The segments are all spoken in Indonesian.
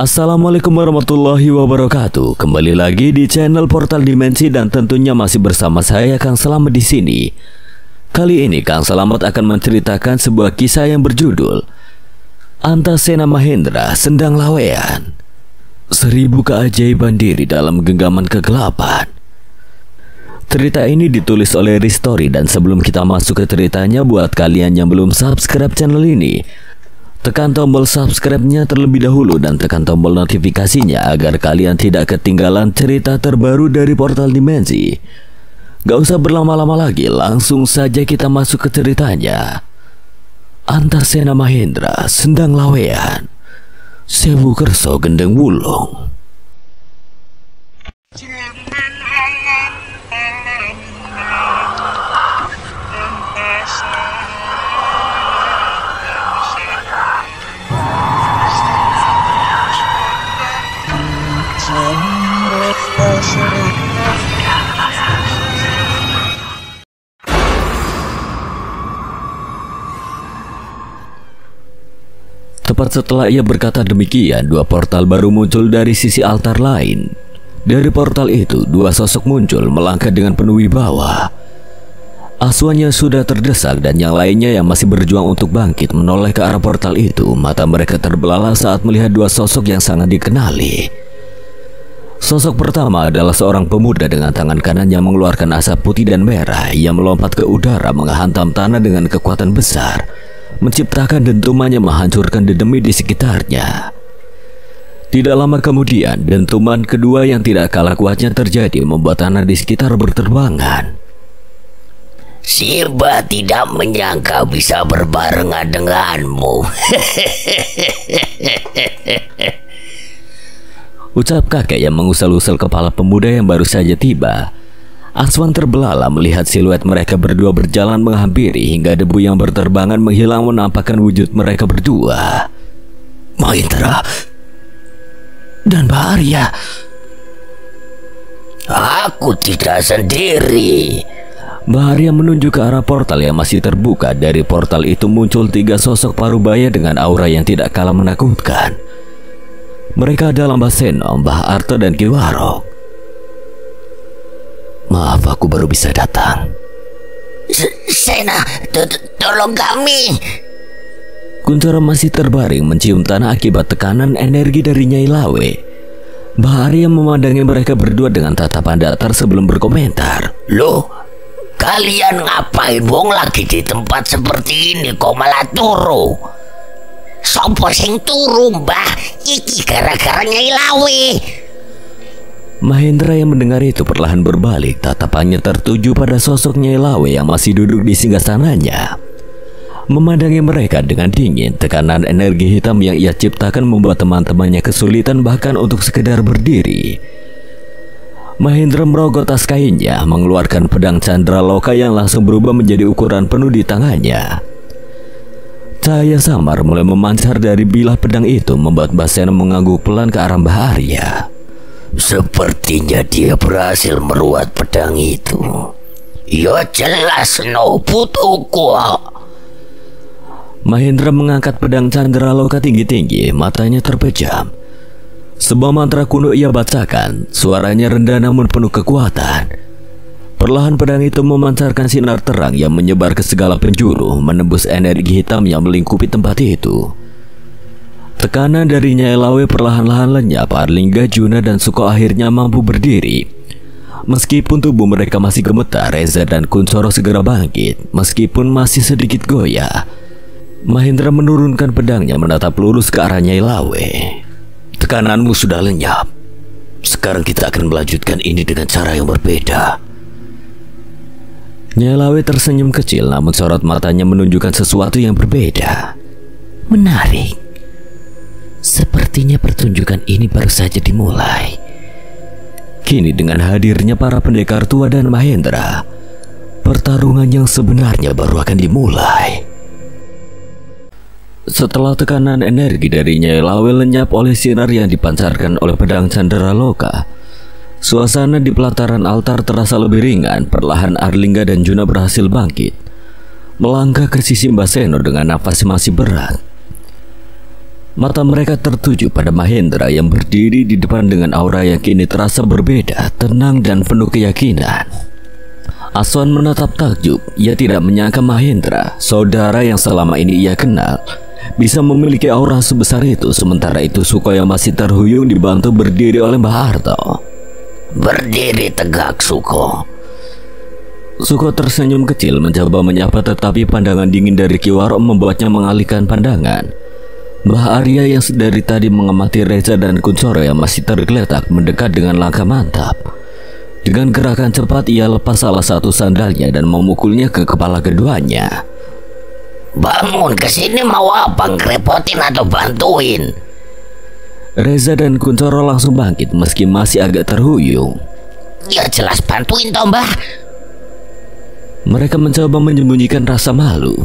Assalamualaikum warahmatullahi wabarakatuh. Kembali lagi di channel Portal Dimensi dan tentunya masih bersama saya Kang Selamat di sini. Kali ini Kang Selamat akan menceritakan sebuah kisah yang berjudul Antasena Mahendra Sendang Lawean. 1000 keajaiban diri dalam genggaman kegelapan. Cerita ini ditulis oleh Ristori, dan sebelum kita masuk ke ceritanya, buat kalian yang belum subscribe channel ini, tekan tombol subscribe-nya terlebih dahulu dan tekan tombol notifikasinya agar kalian tidak ketinggalan cerita terbaru dari Portal Dimensi. Gak usah berlama-lama lagi, langsung saja kita masuk ke ceritanya. Antasena Mahendra Sendang Lawean, Sewu Kerso Gendeng Wulung. Tepat setelah ia berkata demikian, dua portal baru muncul dari sisi altar lain. Dari portal itu, dua sosok muncul melangkah dengan penuh wibawa. Asuhannya sudah terdesak dan yang lainnya yang masih berjuang untuk bangkit menoleh ke arah portal itu. Mata mereka terbelalak saat melihat dua sosok yang sangat dikenali. Sosok pertama adalah seorang pemuda dengan tangan kanan yang mengeluarkan asap putih dan merah. Ia melompat ke udara, menghantam tanah dengan kekuatan besar, menciptakan dentumannya menghancurkan dedemi di sekitarnya. Tidak lama kemudian, dentuman kedua yang tidak kalah kuatnya terjadi, membuat tanah di sekitar berterbangan. Sirba tidak menyangka bisa berbarengan denganmu. Ucap kakek yang mengusal-usal kepala pemuda yang baru saja tiba. Aswan terbelalak melihat siluet mereka berdua berjalan menghampiri hingga debu yang berterbangan menghilang menampakkan wujud mereka berdua. Mahendra dan Bahariya. Aku tidak sendiri. Bahariya menunjuk ke arah portal yang masih terbuka. Dari portal itu muncul 3 sosok parubaya dengan aura yang tidak kalah menakutkan. Mereka adalah Mbah Seno, Mbah Arto, dan Ki Warok. Maaf, aku baru bisa datang. Sena, tolong kami. Kuncoro masih terbaring mencium tanah akibat tekanan energi dari Nyai Lawe. Bahariya memandangi mereka berdua dengan tatapan datar sebelum berkomentar. Loh, kalian ngapain wong lagi di tempat seperti ini kok malah turu? Sopo sing turu, Mbah? Iki gara-gara Nyai Lawe. Mahendra yang mendengar itu perlahan berbalik, tatapannya tertuju pada sosok Nyai Lawe yang masih duduk di singgasananya. Memandangi mereka dengan dingin, tekanan energi hitam yang ia ciptakan membuat teman-temannya kesulitan bahkan untuk sekedar berdiri. Mahendra merogoh tas kainnya, mengeluarkan pedang Candraloka yang langsung berubah menjadi ukuran penuh di tangannya. Cahaya samar mulai memancar dari bilah pedang itu, membuat Mbah Seno mengangguk pelan ke arah Bahariya. Sepertinya dia berhasil meruat pedang itu. Ya jelas no putuku. Mahendra mengangkat pedang Candraloka tinggi-tinggi, matanya terpejam. Sebuah mantra kuno ia bacakan, suaranya rendah namun penuh kekuatan. Perlahan pedang itu memancarkan sinar terang yang menyebar ke segala penjuru, menembus energi hitam yang melingkupi tempat itu. Tekanan dari Nyai Lawe perlahan-lahan lenyap. Arlingga, Juna, dan Suko akhirnya mampu berdiri. Meskipun tubuh mereka masih gemetar, Reza dan Kuncoro segera bangkit. Meskipun masih sedikit goyah, Mahendra menurunkan pedangnya menatap lurus ke arah Nyai Lawe. Tekananmu sudah lenyap. Sekarang kita akan melanjutkan ini dengan cara yang berbeda. Nyai Lawe tersenyum kecil, namun sorot matanya menunjukkan sesuatu yang berbeda. Menarik. Sepertinya pertunjukan ini baru saja dimulai. Kini dengan hadirnya para pendekar tua dan Mahendra, pertarungan yang sebenarnya baru akan dimulai. Setelah tekanan energi dari Nyai Lawe lenyap oleh sinar yang dipancarkan oleh pedang Candraloka, suasana di pelataran altar terasa lebih ringan. Perlahan Arlingga dan Juna berhasil bangkit, melangkah ke sisi Mbah Seno dengan nafas masih berat. Mata mereka tertuju pada Mahendra yang berdiri di depan dengan aura yang kini terasa berbeda, tenang dan penuh keyakinan. Aswan menatap takjub. Ia tidak menyangka Mahendra, saudara yang selama ini ia kenal, bisa memiliki aura sebesar itu. Sementara itu Suko yang masih terhuyung dibantu berdiri oleh Mbah Arto. Berdiri tegak, Suko. Suko tersenyum kecil mencoba menyapa, tetapi pandangan dingin dari Ki Waro membuatnya mengalihkan pandangan. Mbah Arya yang dari tadi mengamati Reza dan Kuncoro yang masih tergeletak mendekat dengan langkah mantap. Dengan gerakan cepat ia lepas salah satu sandalnya dan memukulnya ke kepala keduanya. Bangun, kesini mau apa? Ngerepotin atau bantuin? Reza dan Kuncoro langsung bangkit meski masih agak terhuyung. Ya jelas bantuin toh, Mbah. Mereka mencoba menyembunyikan rasa malu.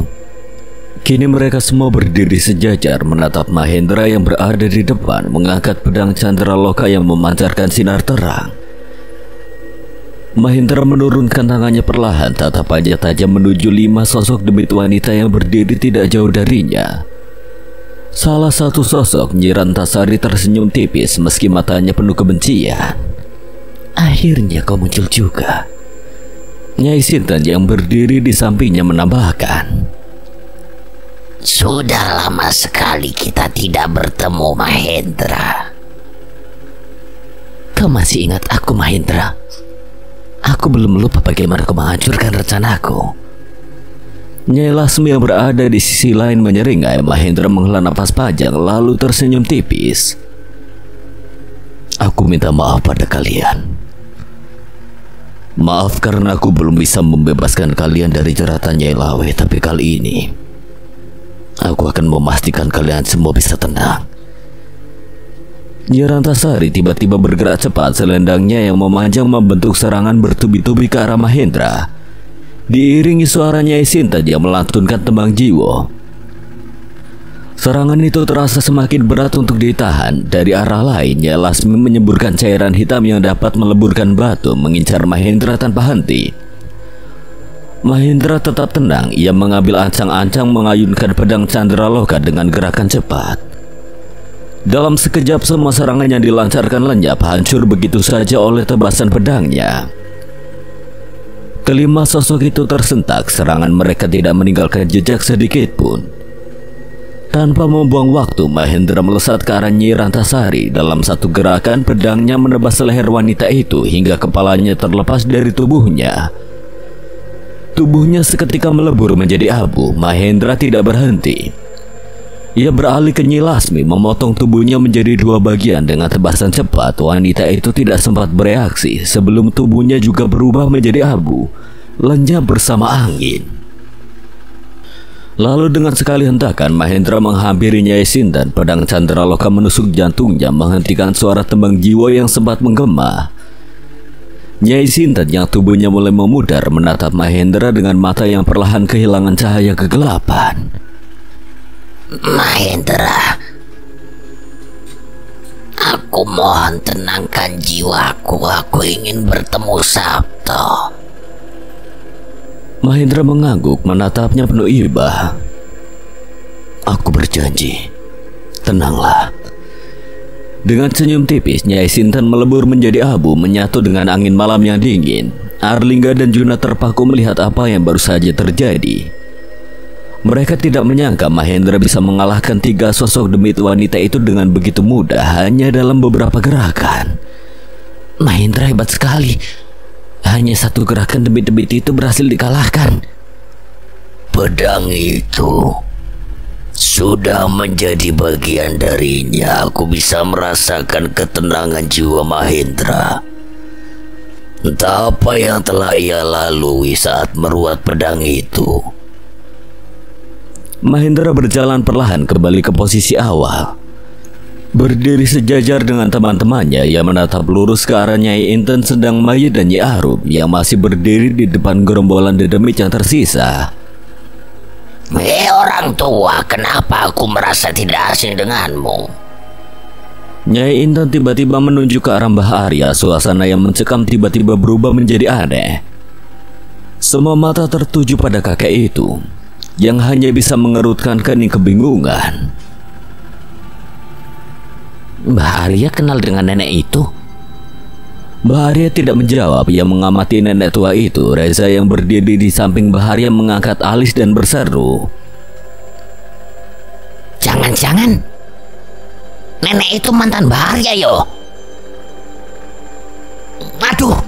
Kini mereka semua berdiri sejajar menatap Mahendra yang berada di depan mengangkat pedang Candraloka yang memancarkan sinar terang. Mahendra menurunkan tangannya perlahan, tatapannya tajam menuju 5 sosok demit wanita yang berdiri tidak jauh darinya. Salah satu sosok, Nyi Rantasari, tersenyum tipis meski matanya penuh kebencian. Akhirnya kau muncul juga. Nyai Sinten yang berdiri di sampingnya menambahkan. Sudah lama sekali kita tidak bertemu, Mahendra. Kau masih ingat aku, Mahendra? Aku belum lupa bagaimana kau menghancurkan rencanaku. Nyai Lasmi yang berada di sisi lain menyeringai. Mahendra menghela napas panjang lalu tersenyum tipis. Aku minta maaf pada kalian. Maaf karena aku belum bisa membebaskan kalian dari jeratan Nyai Lawe, tapi kali ini aku akan memastikan kalian semua bisa tenang. Nyi Rantasari tiba-tiba bergerak cepat, selendangnya yang memanjang membentuk serangan bertubi-tubi ke arah Mahendra. Diiringi suara Nyai Sinten yang melantunkan tembang jiwa. Serangan itu terasa semakin berat untuk ditahan. Dari arah lain, Nyai Lasmi menyemburkan cairan hitam yang dapat meleburkan batu mengincar Mahendra tanpa henti. Mahendra tetap tenang. Ia mengambil ancang-ancang mengayunkan pedang Candraloka dengan gerakan cepat. Dalam sekejap semua serangan yang dilancarkan lenyap hancur begitu saja oleh tebasan pedangnya. Kelima sosok itu tersentak. Serangan mereka tidak meninggalkan jejak sedikit pun. Tanpa membuang waktu, Mahendra melesat ke arah Nyi Rantasari. Dalam satu gerakan, pedangnya menebas leher wanita itu hingga kepalanya terlepas dari tubuhnya. Tubuhnya seketika melebur menjadi abu. Mahendra tidak berhenti. Ia beralih ke Nyi Lasmi, memotong tubuhnya menjadi 2 bagian dengan tebasan cepat. Wanita itu tidak sempat bereaksi sebelum tubuhnya juga berubah menjadi abu, lenyap bersama angin. Lalu dengan sekali hentakan, Mahendra menghampiri Nyai Sinten. Pedang Candraloka menusuk jantungnya, menghentikan suara tembang jiwa yang sempat menggema. Nyai Sinten yang tubuhnya mulai memudar menatap Mahendra dengan mata yang perlahan kehilangan cahaya kegelapan. Mahendra, aku mohon tenangkan jiwaku. Aku ingin bertemu Sabto. Mahendra mengangguk menatapnya penuh iba. Aku berjanji. Tenanglah. Dengan senyum tipis, Nyai Sinten melebur menjadi abu menyatu dengan angin malam yang dingin. Arlingga dan Juna terpaku melihat apa yang baru saja terjadi. Mereka tidak menyangka Mahendra bisa mengalahkan 3 sosok demit wanita itu dengan begitu mudah hanya dalam beberapa gerakan. Mahendra hebat sekali. Hanya 1 gerakan demit-demit itu berhasil dikalahkan. Pedang itu sudah menjadi bagian darinya. Aku bisa merasakan ketenangan jiwa Mahendra. Entah apa yang telah ia lalui saat meruat pedang itu. Mahendra berjalan perlahan kembali ke posisi awal. Berdiri sejajar dengan teman-temannya, ia menatap lurus ke arah Nyai Inten, Sedang Mayi dan Nyi Arum yang masih berdiri di depan gerombolan dedemit yang tersisa. Orang tua, kenapa aku merasa tidak asing denganmu? Nyai Inten tiba-tiba menunjuk ke arah Mbah Arya. Suasana yang mencekam tiba-tiba berubah menjadi aneh. Semua mata tertuju pada kakek itu yang hanya bisa mengerutkan kening kebingungan. Mbah Arya kenal dengan nenek itu? Mbah Arya tidak menjawab. Ia mengamati nenek tua itu. Reza yang berdiri di samping Mbah Arya mengangkat alis dan berseru, Jangan-jangan nenek itu mantan Mbah Arya yo. Aduh.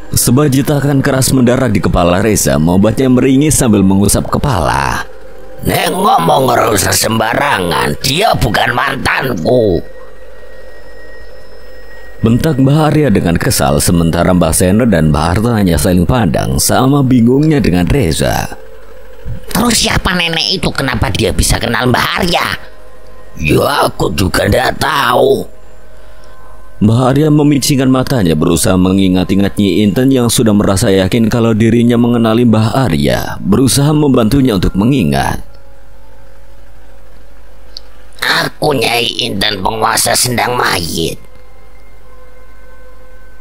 Sebuah jetakan keras mendarat di kepala Reza, membuatnya meringis sambil mengusap kepala. Nek ngomong ngerusak sembarangan, dia bukan mantanku. Bentak Mbah Arya dengan kesal, sementara Mbah Seno dan Mbah Harto hanya saling pandang, sama bingungnya dengan Reza. Terus siapa nenek itu? Kenapa dia bisa kenal Mbah Arya? Ya aku juga tidak tahu. Mbah Arya memicingkan matanya, berusaha mengingat-ingat Nyi Inten yang sudah merasa yakin kalau dirinya mengenali Mbah Arya, berusaha membantunya untuk mengingat. Aku Nyai Inten, penguasa sendang mayit.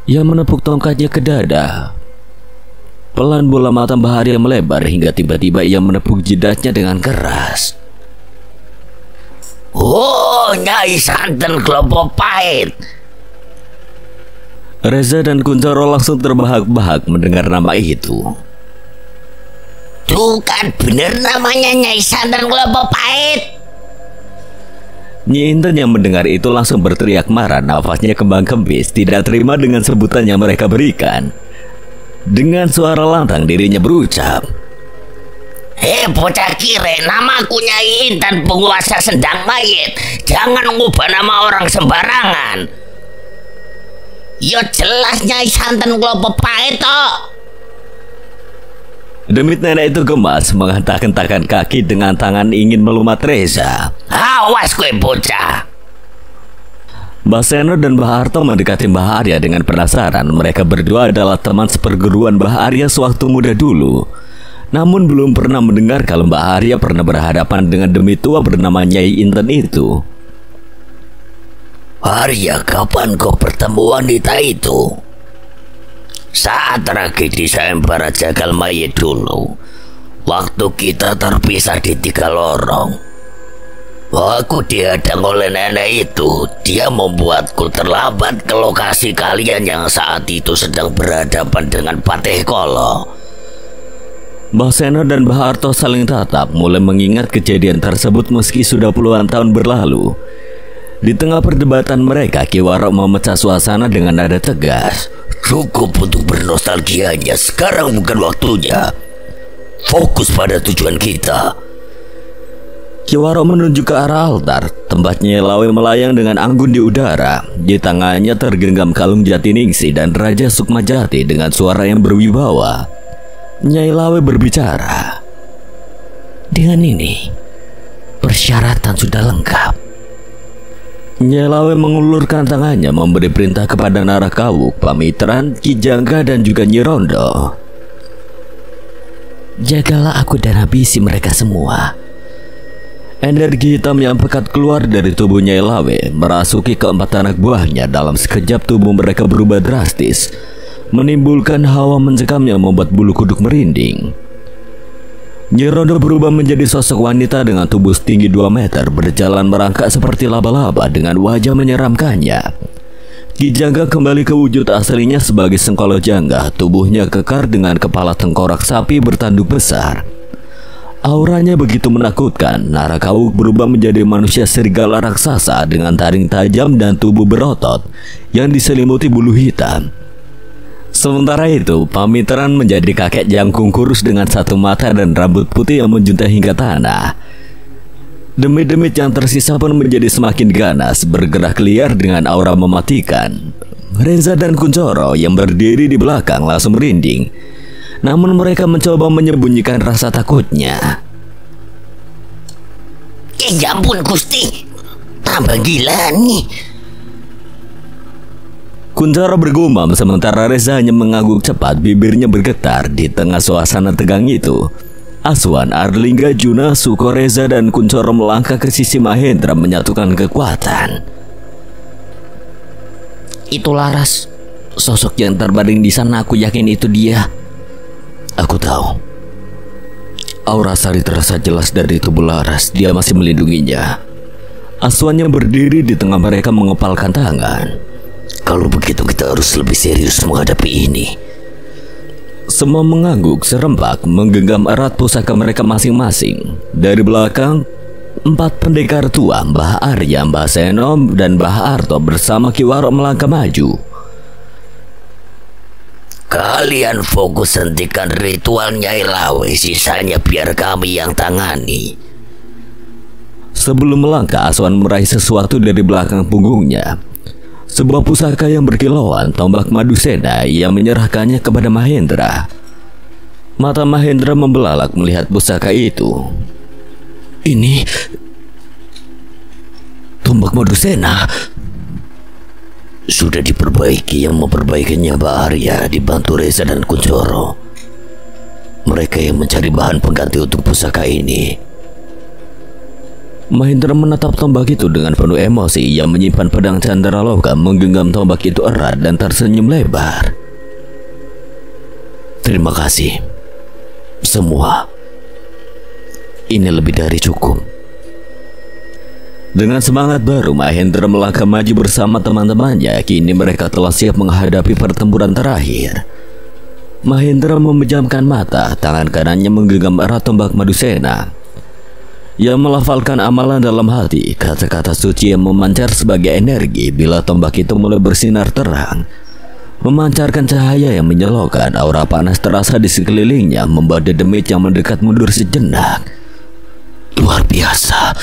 Ia menepuk tongkatnya ke dada. Pelan bola mata Mbah Arya melebar hingga tiba-tiba ia menepuk jidatnya dengan keras. Oh, Nyai Santen Klopo Pahit. Reza dan Kuncoro langsung terbahak-bahak mendengar nama itu. Tuh kan bener namanya Nyai Santen Klopo Pahit. Nyi Inten yang mendengar itu langsung berteriak marah, nafasnya kembang-kembis, tidak terima dengan sebutan yang mereka berikan. Dengan suara lantang dirinya berucap, Bocah kire, namaku Nyai Inten, penguasa sendang mayit. Jangan ngubah nama orang sembarangan. Yo jelas Nyai Santen Klopo Pahit toh. Demit nenek itu gemas, menghentak-hentakan kaki dengan tangan ingin melumat Reza. Awas kowe bocah. Mbah Seno dan Mbah Harto mendekati Mbah Arya dengan penasaran. Mereka berdua adalah teman seperguruan Mbah Arya sewaktu muda dulu. Namun belum pernah mendengar kalau Mbah Arya pernah berhadapan dengan demit tua bernama Nyai Inten itu. Arya, kapan kau bertemu wanita itu? Saat tragedi sayembara jagal mayit dulu, waktu kita terpisah di 3 lorong. Aku dihadang oleh nenek itu. Dia membuatku terlambat ke lokasi kalian yang saat itu sedang berhadapan dengan Patih Kolo. Mbah Seno dan Mbah Harto saling tatap, mulai mengingat kejadian tersebut meski sudah puluhan tahun berlalu. Di tengah perdebatan mereka, Ki Warok memecah suasana dengan nada tegas. Cukup untuk bernostalgianya, sekarang bukan waktunya. Fokus pada tujuan kita. Ki Warok menunjuk ke arah altar. Tempat Nyai Lawe melayang dengan anggun di udara. Di tangannya tergenggam kalung Jatiningsih dan Raja Sukmajati dengan suara yang berwibawa. Nyai Lawe berbicara. Dengan ini, persyaratan sudah lengkap. Nyai Lawe mengulurkan tangannya memberi perintah kepada Narakawuk, Pamitran, Ki Jangga dan juga Nyi Rondo. Jagalah aku dan habisi mereka semua. Energi hitam yang pekat keluar dari tubuh Nyai Lawe, merasuki keempat anak buahnya. Dalam sekejap tubuh mereka berubah drastis, menimbulkan hawa mencekam yang membuat bulu kuduk merinding. Nyi Rondo berubah menjadi sosok wanita dengan tubuh setinggi 2 meter, berjalan merangkak seperti laba-laba dengan wajah menyeramkannya. Ki Jangga kembali ke wujud aslinya sebagai Sengkolo Jangga, tubuhnya kekar dengan kepala tengkorak sapi bertanduk besar. Auranya begitu menakutkan. Narakawuk berubah menjadi manusia serigala raksasa dengan taring tajam dan tubuh berotot yang diselimuti bulu hitam. Sementara itu, Pamitran menjadi kakek jangkung kurus dengan 1 mata dan rambut putih yang menjuntai hingga tanah. Demit-demit yang tersisa pun menjadi semakin ganas, bergerak liar dengan aura mematikan. Reza dan Kuncoro yang berdiri di belakang langsung merinding. Namun mereka mencoba menyembunyikan rasa takutnya. Ya ampun Gusti, tambah gila nih. Kuncoro bergumam sementara Reza hanya mengangguk cepat, bibirnya bergetar. Di tengah suasana tegang itu, Aswan, Arlingga, Juna, Suko, Reza dan Kuncoro melangkah ke sisi Mahendra menyatukan kekuatan. Itu Laras, sosok yang terbaring di sana. Aku yakin itu dia. Aku tahu. Aura Sari terasa jelas dari tubuh Laras. Dia masih melindunginya. Aswan yang berdiri di tengah mereka mengepalkan tangan. Kalau begitu kita harus lebih serius menghadapi ini. Semua mengangguk serempak menggenggam erat pusaka mereka masing-masing. Dari belakang, 4 pendekar tua, Mbah Arya, Mbah Seno, dan Mbah Arto bersama Ki Waro melangkah maju. Kalian fokus hentikan ritual Nyai Lawe, sisanya biar kami yang tangani. Sebelum melangkah, Aswan meraih sesuatu dari belakang punggungnya. Sebuah pusaka yang berkilauan, tombak Madusena, yang menyerahkannya kepada Mahendra. Mata Mahendra membelalak melihat pusaka itu. Ini tombak Madusena. Sudah diperbaiki, yang memperbaikinya Mbak Arya dibantu Reza dan Kuncoro. Mereka yang mencari bahan pengganti untuk pusaka ini. Mahendra menatap tombak itu dengan penuh emosi. Ia menyimpan pedang Candraloka, menggenggam tombak itu erat dan tersenyum lebar. Terima kasih semua. Ini lebih dari cukup. Dengan semangat baru, Mahendra melangkah maju bersama teman-temannya. Kini mereka telah siap menghadapi pertempuran terakhir. Mahendra memejamkan mata, tangan kanannya menggenggam erat tombak Madusena. Ia melafalkan amalan dalam hati, kata-kata suci yang memancar sebagai energi bila tombak itu mulai bersinar terang. Memancarkan cahaya yang menyilaukan, aura panas terasa di sekelilingnya, membuat Dedemit yang mendekat mundur sejenak. Luar biasa.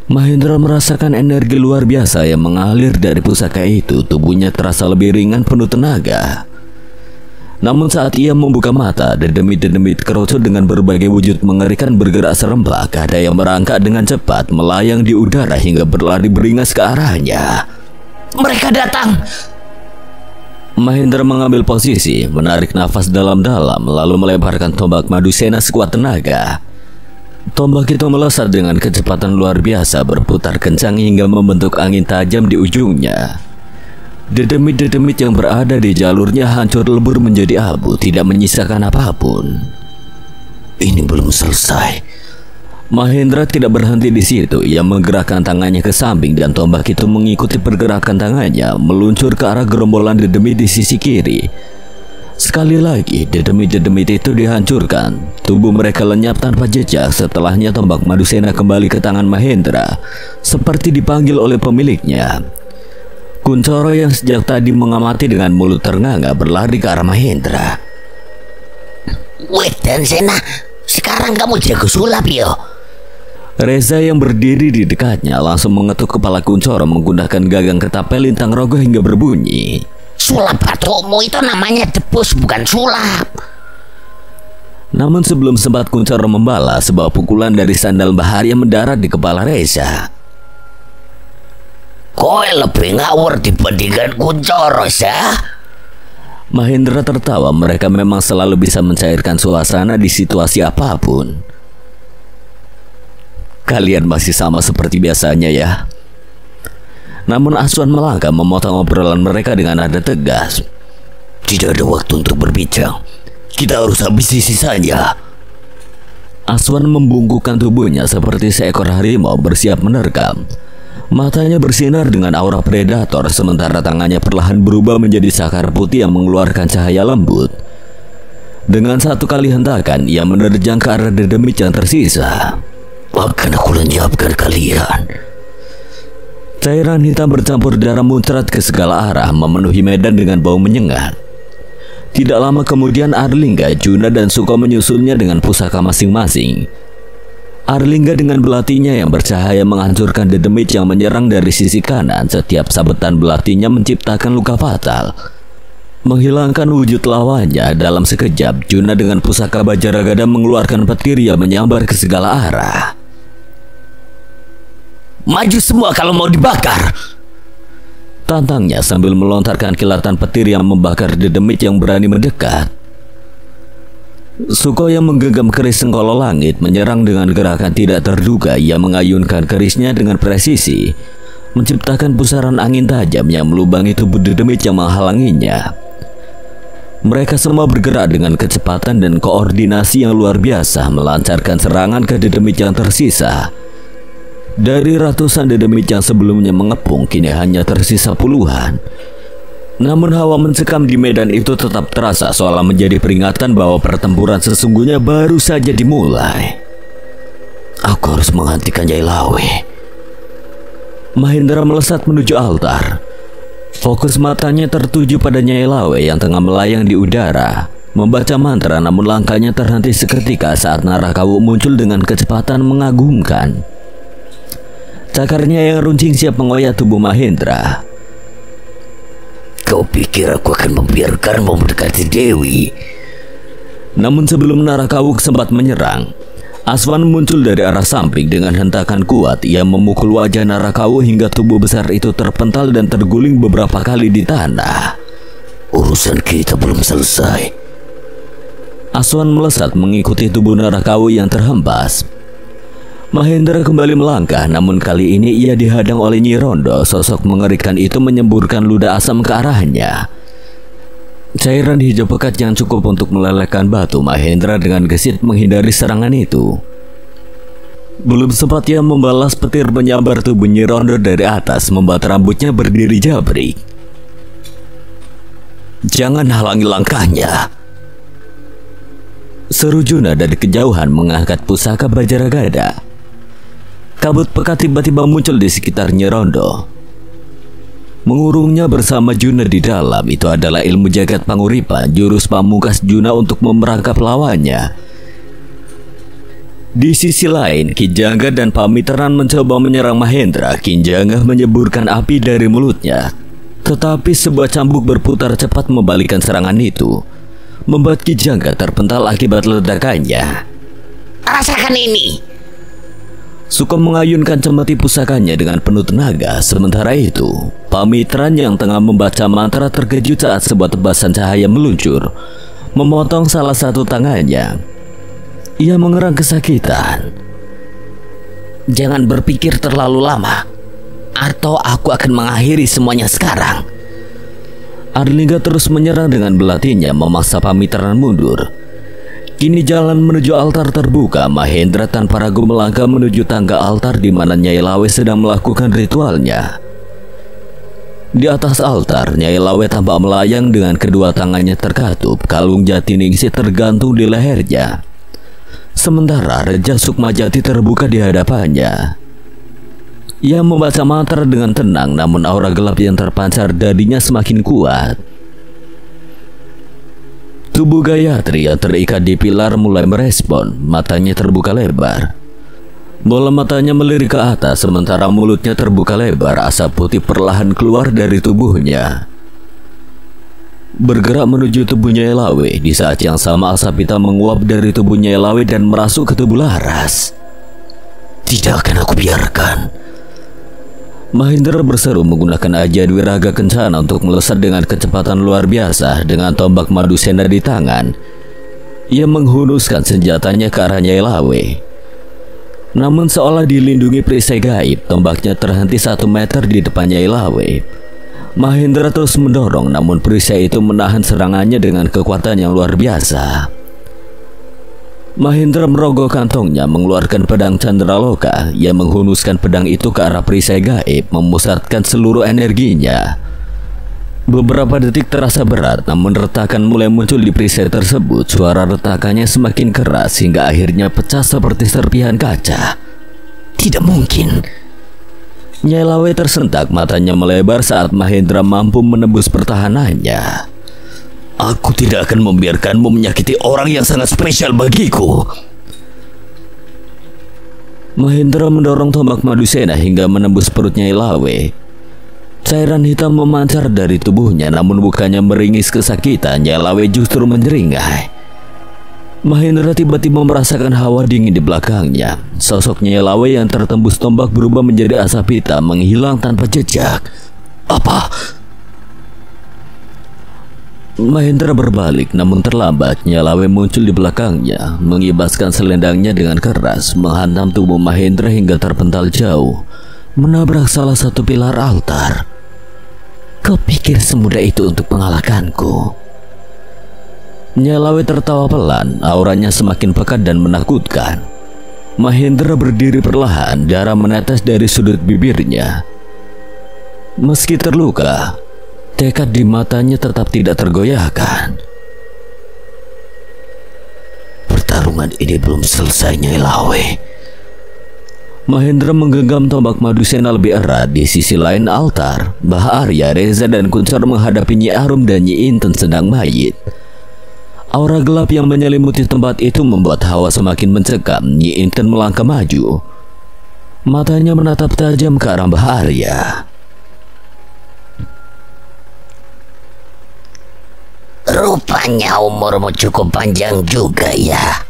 Mahendra merasakan energi luar biasa yang mengalir dari pusaka itu. Tubuhnya terasa lebih ringan, penuh tenaga. Namun saat ia membuka mata, Dedemit-dedemit kerucut dengan berbagai wujud mengerikan bergerak serempak. Ada yang merangkak dengan cepat, melayang di udara hingga berlari beringas ke arahnya. Mereka datang. Mahendra mengambil posisi, menarik nafas dalam-dalam, lalu melebarkan tombak Madusena sekuat tenaga. Tombak itu melesat dengan kecepatan luar biasa, berputar kencang hingga membentuk angin tajam di ujungnya. Dedemit-dedemit yang berada di jalurnya hancur lebur menjadi abu, tidak menyisakan apapun. Ini belum selesai. Mahendra tidak berhenti di situ. Ia menggerakkan tangannya ke samping dan tombak itu mengikuti pergerakan tangannya, meluncur ke arah gerombolan dedemit di sisi kiri. Sekali lagi, dedemit-dedemit itu dihancurkan. Tubuh mereka lenyap tanpa jejak. Setelahnya tombak Madusena kembali ke tangan Mahendra, seperti dipanggil oleh pemiliknya. Kuncoro yang sejak tadi mengamati dengan mulut ternganga berlari ke arah Mahendra. Wait, dan Sena, sekarang kamu jago sulap yo. Reza yang berdiri di dekatnya langsung mengetuk kepala Kuncoro menggunakan gagang ketapel lintang rogo hingga berbunyi. Sulap batukmu itu namanya debus, bukan sulap. Namun sebelum sempat Kuncoro membalas, sebuah pukulan dari sandal Bahari yang mendarat di kepala Reza. Kowe lebih ngawur dibandingkan Kuncoro, sah? Mahendra tertawa. Mereka memang selalu bisa mencairkan suasana di situasi apapun. Kalian masih sama seperti biasanya ya. Namun Aswan melangkah memotong obrolan mereka dengan nada tegas. Tidak ada waktu untuk berbincang. Kita harus habisi sisanya. Aswan membungkukkan tubuhnya seperti seekor harimau bersiap menerkam. Matanya bersinar dengan aura predator, sementara tangannya perlahan berubah menjadi sakar putih yang mengeluarkan cahaya lembut. Dengan satu kali hentakan, ia menerjang ke arah dedemit yang tersisa. Akan aku lenyapkan kalian. Cairan hitam bercampur darah muncrat ke segala arah, memenuhi medan dengan bau menyengat. Tidak lama kemudian Arlingga, Juna, dan Suko menyusulnya dengan pusaka masing-masing. Arlingga dengan belatinya yang bercahaya menghancurkan dedemit yang menyerang dari sisi kanan. Setiap sabetan belatinya menciptakan luka fatal, menghilangkan wujud lawannya dalam sekejap. Juna dengan pusaka Bajaragada mengeluarkan petir yang menyambar ke segala arah. Maju semua kalau mau dibakar, tantangnya sambil melontarkan kilatan petir yang membakar dedemit yang berani mendekat. Suko yang menggenggam keris Sengkolo Langit menyerang dengan gerakan tidak terduga. Ia mengayunkan kerisnya dengan presisi, menciptakan pusaran angin tajam yang melubangi tubuh dedemit yang menghalanginya. Mereka semua bergerak dengan kecepatan dan koordinasi yang luar biasa, melancarkan serangan ke dedemit yang tersisa. Dari ratusan dedemit yang sebelumnya mengepung, kini hanya tersisa puluhan. Namun hawa mencekam di medan itu tetap terasa, seolah menjadi peringatan bahwa pertempuran sesungguhnya baru saja dimulai. Aku harus menghentikan Nyai Lawe. Mahendra melesat menuju altar. Fokus matanya tertuju pada Nyai Lawe yang tengah melayang di udara, membaca mantra, namun langkahnya terhenti seketika saat Narakawu muncul dengan kecepatan mengagumkan. Cakarnya yang runcing siap mengoyak tubuh Mahendra. Kau pikir aku akan membiarkanmu mendekati Dewi? Namun sebelum Narakawu sempat menyerang, Aswan muncul dari arah samping dengan hentakan kuat. Ia memukul wajah Narakawu hingga tubuh besar itu terpental dan terguling beberapa kali di tanah. Urusan kita belum selesai. Aswan melesat mengikuti tubuh Narakawu yang terhempas. Mahendra kembali melangkah, namun kali ini ia dihadang oleh Nyi Rondo. Sosok mengerikan itu menyemburkan ludah asam ke arahnya. Cairan hijau pekat yang cukup untuk melelehkan batu. Mahendra dengan gesit menghindari serangan itu. Belum sempat ia membalas, petir menyambar tubuh Nyi Rondo dari atas, membuat rambutnya berdiri jabrik. Jangan halangi langkahnya, seru Juna dari kejauhan mengangkat pusaka Bajragada. Kabut pekat tiba-tiba muncul di sekitar Nyi Rondo. Mengurungnya bersama Juna di dalam. Itu adalah ilmu jagat panguripan, jurus pamungkas Juna untuk memerangkap lawannya. Di sisi lain, Ki Jangga dan Pamitaran mencoba menyerang Mahendra. Ki Jangga menyeburkan api dari mulutnya, tetapi sebuah cambuk berputar cepat membalikkan serangan itu, membuat Ki Jangga terpental akibat ledakannya. Rasakan ini. Sukom mengayunkan cemeti pusakanya dengan penuh tenaga. Sementara itu, Pamitaran yang tengah membaca mantra terkejut saat sebuah tebasan cahaya meluncur, memotong salah satu tangannya. Ia mengerang kesakitan. Jangan berpikir terlalu lama, atau aku akan mengakhiri semuanya sekarang. Arlingga terus menyerang dengan belatinya, memaksa Pamitaran mundur. Kini jalan menuju altar terbuka. Mahendra tanpa ragu melangkah menuju tangga altar di mana Nyai Lawe sedang melakukan ritualnya. Di atas altar, Nyai Lawe tampak melayang dengan kedua tangannya terkatup, kalung jati ningsih tergantung di lehernya. Sementara Reja Sukmajati terbuka di hadapannya. Ia membaca mantra dengan tenang, namun aura gelap yang terpancar darinya semakin kuat. Tubuh Gayatri yang terikat di pilar mulai merespon. Matanya terbuka lebar. Bola matanya melirik ke atas, sementara mulutnya terbuka lebar. Asap putih perlahan keluar dari tubuhnya, bergerak menuju tubuh Nyai Lawe. Di saat yang sama asap hitam menguap dari tubuh Nyai Lawe dan merasuk ke tubuh Laras. Tidak akan aku biarkan. Mahendra berseru menggunakan ajian Wiraga Kencana untuk melesat dengan kecepatan luar biasa. Dengan tombak Madusena di tangan, ia menghunuskan senjatanya ke arah Nyai Lawe. Namun seolah dilindungi perisai gaib, tombaknya terhenti 1 meter di depan Nyai Lawe. Mahendra terus mendorong, namun perisai itu menahan serangannya dengan kekuatan yang luar biasa. Mahendra merogoh kantongnya, mengeluarkan pedang Candraloka. Ia menghunuskan pedang itu ke arah perisai gaib, memusatkan seluruh energinya. Beberapa detik terasa berat, namun retakan mulai muncul di perisai tersebut. Suara retakannya semakin keras hingga akhirnya pecah seperti serpihan kaca. Tidak mungkin. Nyai Lawe tersentak, matanya melebar saat Mahendra mampu menembus pertahanannya. Aku tidak akan membiarkanmu menyakiti orang yang sangat spesial bagiku. Mahendra mendorong tombak Madusena hingga menembus perut Nyai Lawe. Cairan hitam memancar dari tubuhnya, namun bukannya meringis kesakitan, Nyai Lawe justru menyeringai. Mahendra tiba-tiba merasakan hawa dingin di belakangnya. Sosok Nyai Lawe yang tertembus tombak berubah menjadi asap hitam, menghilang tanpa jejak. Apa? Mahendra berbalik, namun terlambat. Nyai Lawe muncul di belakangnya, mengibaskan selendangnya dengan keras, menghantam tubuh Mahendra hingga terpental jauh, menabrak salah satu pilar altar. Kau pikir semudah itu untuk mengalahkanku? Nyai Lawe tertawa pelan, auranya semakin pekat dan menakutkan. Mahendra berdiri perlahan, darah menetes dari sudut bibirnya. Meski terluka, tekad di matanya tetap tidak tergoyahkan. Pertarungan ini belum selesai, Nyai Lawe. Mahendra menggenggam tombak Madusena lebih erat. Di sisi lain altar, Mbah Arya, Reza dan Kuncoro menghadapi Nyi Arum dan Nyi Inten sedang mayit. Aura gelap yang menyelimuti tempat itu membuat hawa semakin mencekam. Nyi Inten melangkah maju. Matanya menatap tajam ke arah Mbah Arya. Rupanya umurmu cukup panjang juga ya.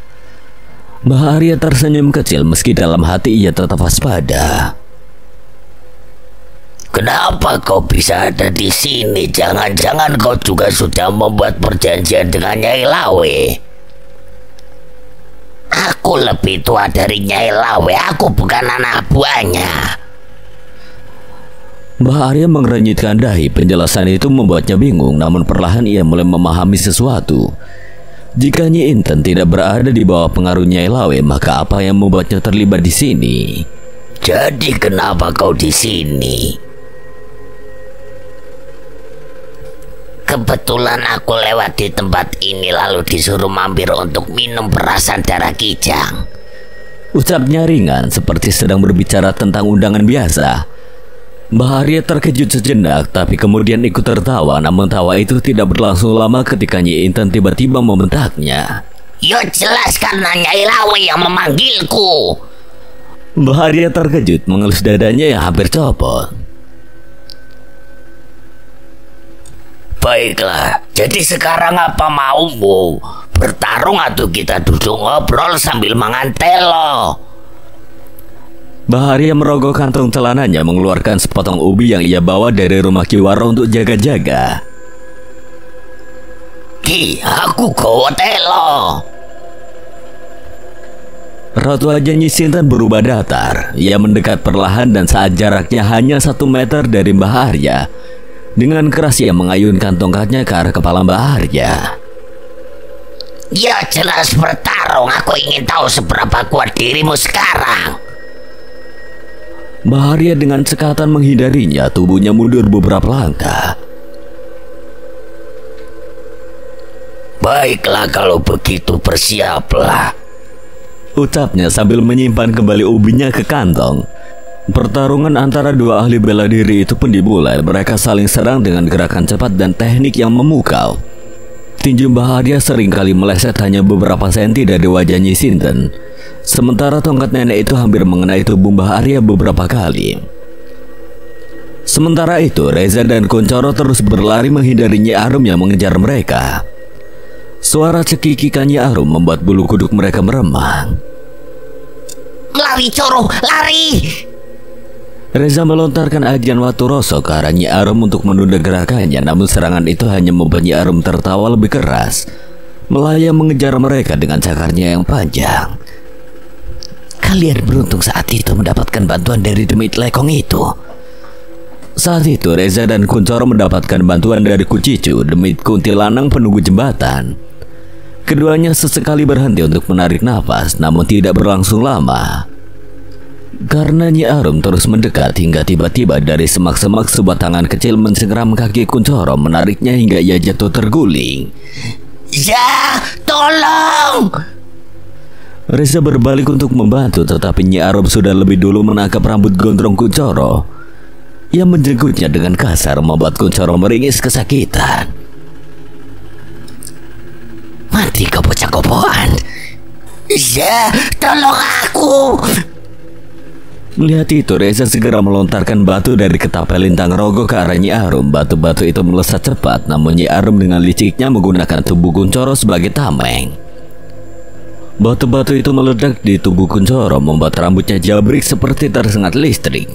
Mbah Arya tersenyum kecil meski dalam hati ia tetap waspada. Kenapa kau bisa ada di sini? Jangan-jangan kau juga sudah membuat perjanjian dengan Nyai Lawe. Aku lebih tua dari Nyai Lawe. Aku bukan anak buahnya. Mbah Arya mengerenyitkan dahi. Penjelasan itu membuatnya bingung, namun perlahan ia mulai memahami sesuatu. Jika Nyi Inten tidak berada di bawah pengaruh Nyai Lawe, maka apa yang membuatnya terlibat di sini? Jadi kenapa kau di sini? Kebetulan aku lewat di tempat ini lalu disuruh mampir untuk minum perasan darah kijang. Ucapnya ringan seperti sedang berbicara tentang undangan biasa. Mbah Arya terkejut sejenak tapi kemudian ikut tertawa, namun tawa itu tidak berlangsung lama ketika Nyi Inten tiba-tiba membentaknya. Ya jelas karena Nyai Lawe yang memanggilku. Mbah Arya terkejut mengelus dadanya yang hampir copot. Baiklah, jadi sekarang apa maumu? Bertarung atau kita duduk ngobrol sambil mangan telo? Mbah Arya merogoh kantong celananya mengeluarkan sepotong ubi yang ia bawa dari rumah Kiwara untuk jaga-jaga. Ki, aku gowo telo. Raut wajah Nyi Sinten berubah datar. Ia mendekat perlahan dan saat jaraknya hanya 1 meter dari Mbah Arya, dengan keras ia mengayunkan tongkatnya ke arah kepala Mbah Arya. Ya jelas bertarung. Aku ingin tahu seberapa kuat dirimu sekarang. Mbah Arya dengan cekatan menghindarinya. Tubuhnya mundur beberapa langkah. Baiklah kalau begitu, bersiaplah, ucapnya sambil menyimpan kembali ubinya ke kantong. Pertarungan antara dua ahli bela diri itu pun dimulai. Mereka saling serang dengan gerakan cepat dan teknik yang memukau. Tinju Mbah Arya seringkali meleset hanya beberapa senti dari wajah Nyi Sinten, sementara tongkat nenek itu hampir mengenai tubuh Mbah Arya beberapa kali. Sementara itu Reza dan Kuncoro terus berlari menghindari Nyi Arum yang mengejar mereka. Suara cekikikan Nyi Arum membuat bulu kuduk mereka meremang. lari Coro, lari. Reza melontarkan ajian Watu Roso ke arah Nyi Arum untuk menunda gerakannya, namun serangan itu hanya membuat Nyi Arum tertawa lebih keras, melayang mengejar mereka dengan cakarnya yang panjang. Kalian beruntung saat itu mendapatkan bantuan dari Demit Lekong itu. Saat itu Reza dan Kuncoro mendapatkan bantuan dari Kucicu, Demit Kuntilanang penunggu jembatan. Keduanya sesekali berhenti untuk menarik nafas, namun tidak berlangsung lama. Karena Nyi Arum terus mendekat hingga tiba-tiba dari semak-semak sebuah tangan kecil mencengkeram kaki Kuncoro, menariknya hingga ia jatuh terguling. Ya, tolong! Reza berbalik untuk membantu, tetapi Nyi Arum sudah lebih dulu menangkap rambut gondrong Kuncoro. Ia menjengkutnya dengan kasar, membuat Kuncoro meringis kesakitan. Mati kau bocah kopoan. Ya, tolong aku! Melihat itu, Reza segera melontarkan batu dari ketapel lintang rogo ke arah Nyi Arum. Batu-batu itu melesat cepat, namun Nyi Arum dengan liciknya menggunakan tubuh Kuncoro sebagai tameng. Batu-batu itu meledak di tubuh Kuncoro, membuat rambutnya jabrik seperti tersengat listrik.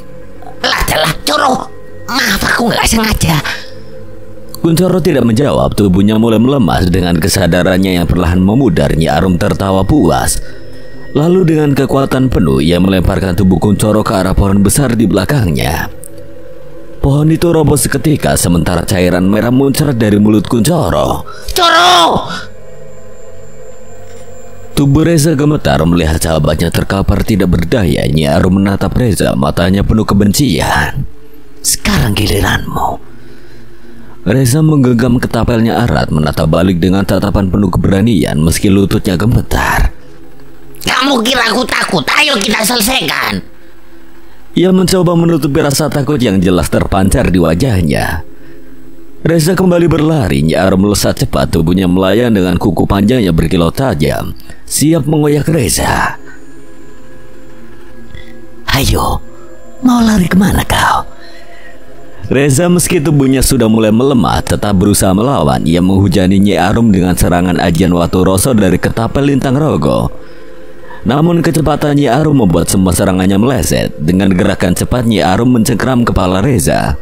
Lah, Coro, maaf aku nggak sengaja. Kuncoro tidak menjawab, tubuhnya mulai melemas. Dengan kesadarannya yang perlahan memudar, Nyi Arum tertawa puas. Lalu dengan kekuatan penuh ia melemparkan tubuh Kuncoro ke arah pohon besar di belakangnya. Pohon itu roboh seketika, sementara cairan merah muncrat dari mulut Kuncoro. Coro! Tubuh Reza gemetar melihat sahabatnya terkapar tidak berdaya. Nyi Arum menatap Reza, matanya penuh kebencian. Sekarang giliranmu. Reza menggenggam ketapelnya erat, menatap balik dengan tatapan penuh keberanian meski lututnya gemetar. Kamu kira aku takut? Ayo kita selesaikan. Ia mencoba menutupi rasa takut yang jelas terpancar di wajahnya. Reza kembali berlari. Nyi Arum melesat cepat, tubuhnya melayang dengan kuku panjangnya berkilau tajam, siap mengoyak Reza. Ayo, mau lari kemana kau? Reza meski tubuhnya sudah mulai melemah tetap berusaha melawan. Ia menghujani Nyi Arum dengan serangan ajian Watu Roso dari ketapel Lintang Rogo. Namun kecepatan Nyi Arum membuat semua serangannya meleset. Dengan gerakan cepat Nyi Arum mencengkram kepala Reza.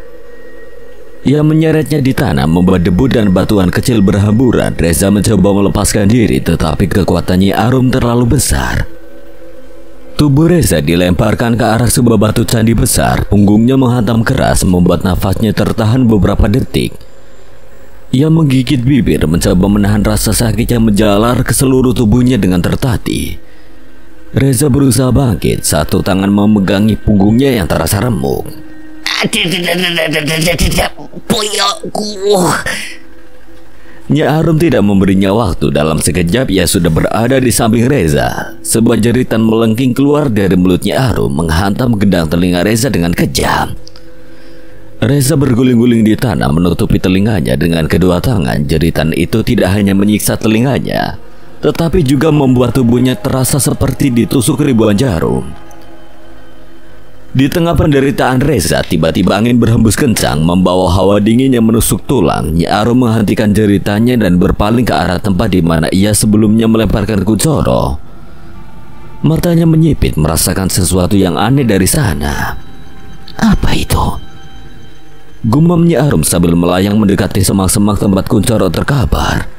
Ia menyeretnya di tanah, membuat debu dan batuan kecil berhamburan. Reza mencoba melepaskan diri, tetapi kekuatan Nyi Arum terlalu besar. Tubuh Reza dilemparkan ke arah sebuah batu candi besar. Punggungnya menghantam keras, membuat nafasnya tertahan beberapa detik. Ia menggigit bibir, mencoba menahan rasa sakit yang menjalar ke seluruh tubuhnya dengan tertatih. Reza berusaha bangkit, satu tangan memegangi punggungnya yang terasa remuk. Nyi Arum tidak memberinya waktu. Dalam sekejap ia sudah berada di samping Reza. Sebuah jeritan melengking keluar dari mulut Nyi Arum, menghantam gendang telinga Reza dengan kejam. Reza berguling-guling di tanah, menutupi telinganya dengan kedua tangan. Jeritan itu tidak hanya menyiksa telinganya, tetapi juga membuat tubuhnya terasa seperti ditusuk ribuan jarum. Di tengah penderitaan Reza, tiba-tiba angin berhembus kencang, membawa hawa dingin yang menusuk tulang. Nyi Arum menghentikan jeritannya dan berpaling ke arah tempat di mana ia sebelumnya melemparkan Kunchoro. Matanya menyipit, merasakan sesuatu yang aneh dari sana. Apa itu? Gumam Nyi Arum sambil melayang mendekati semak-semak tempat Kunchoro terkapar.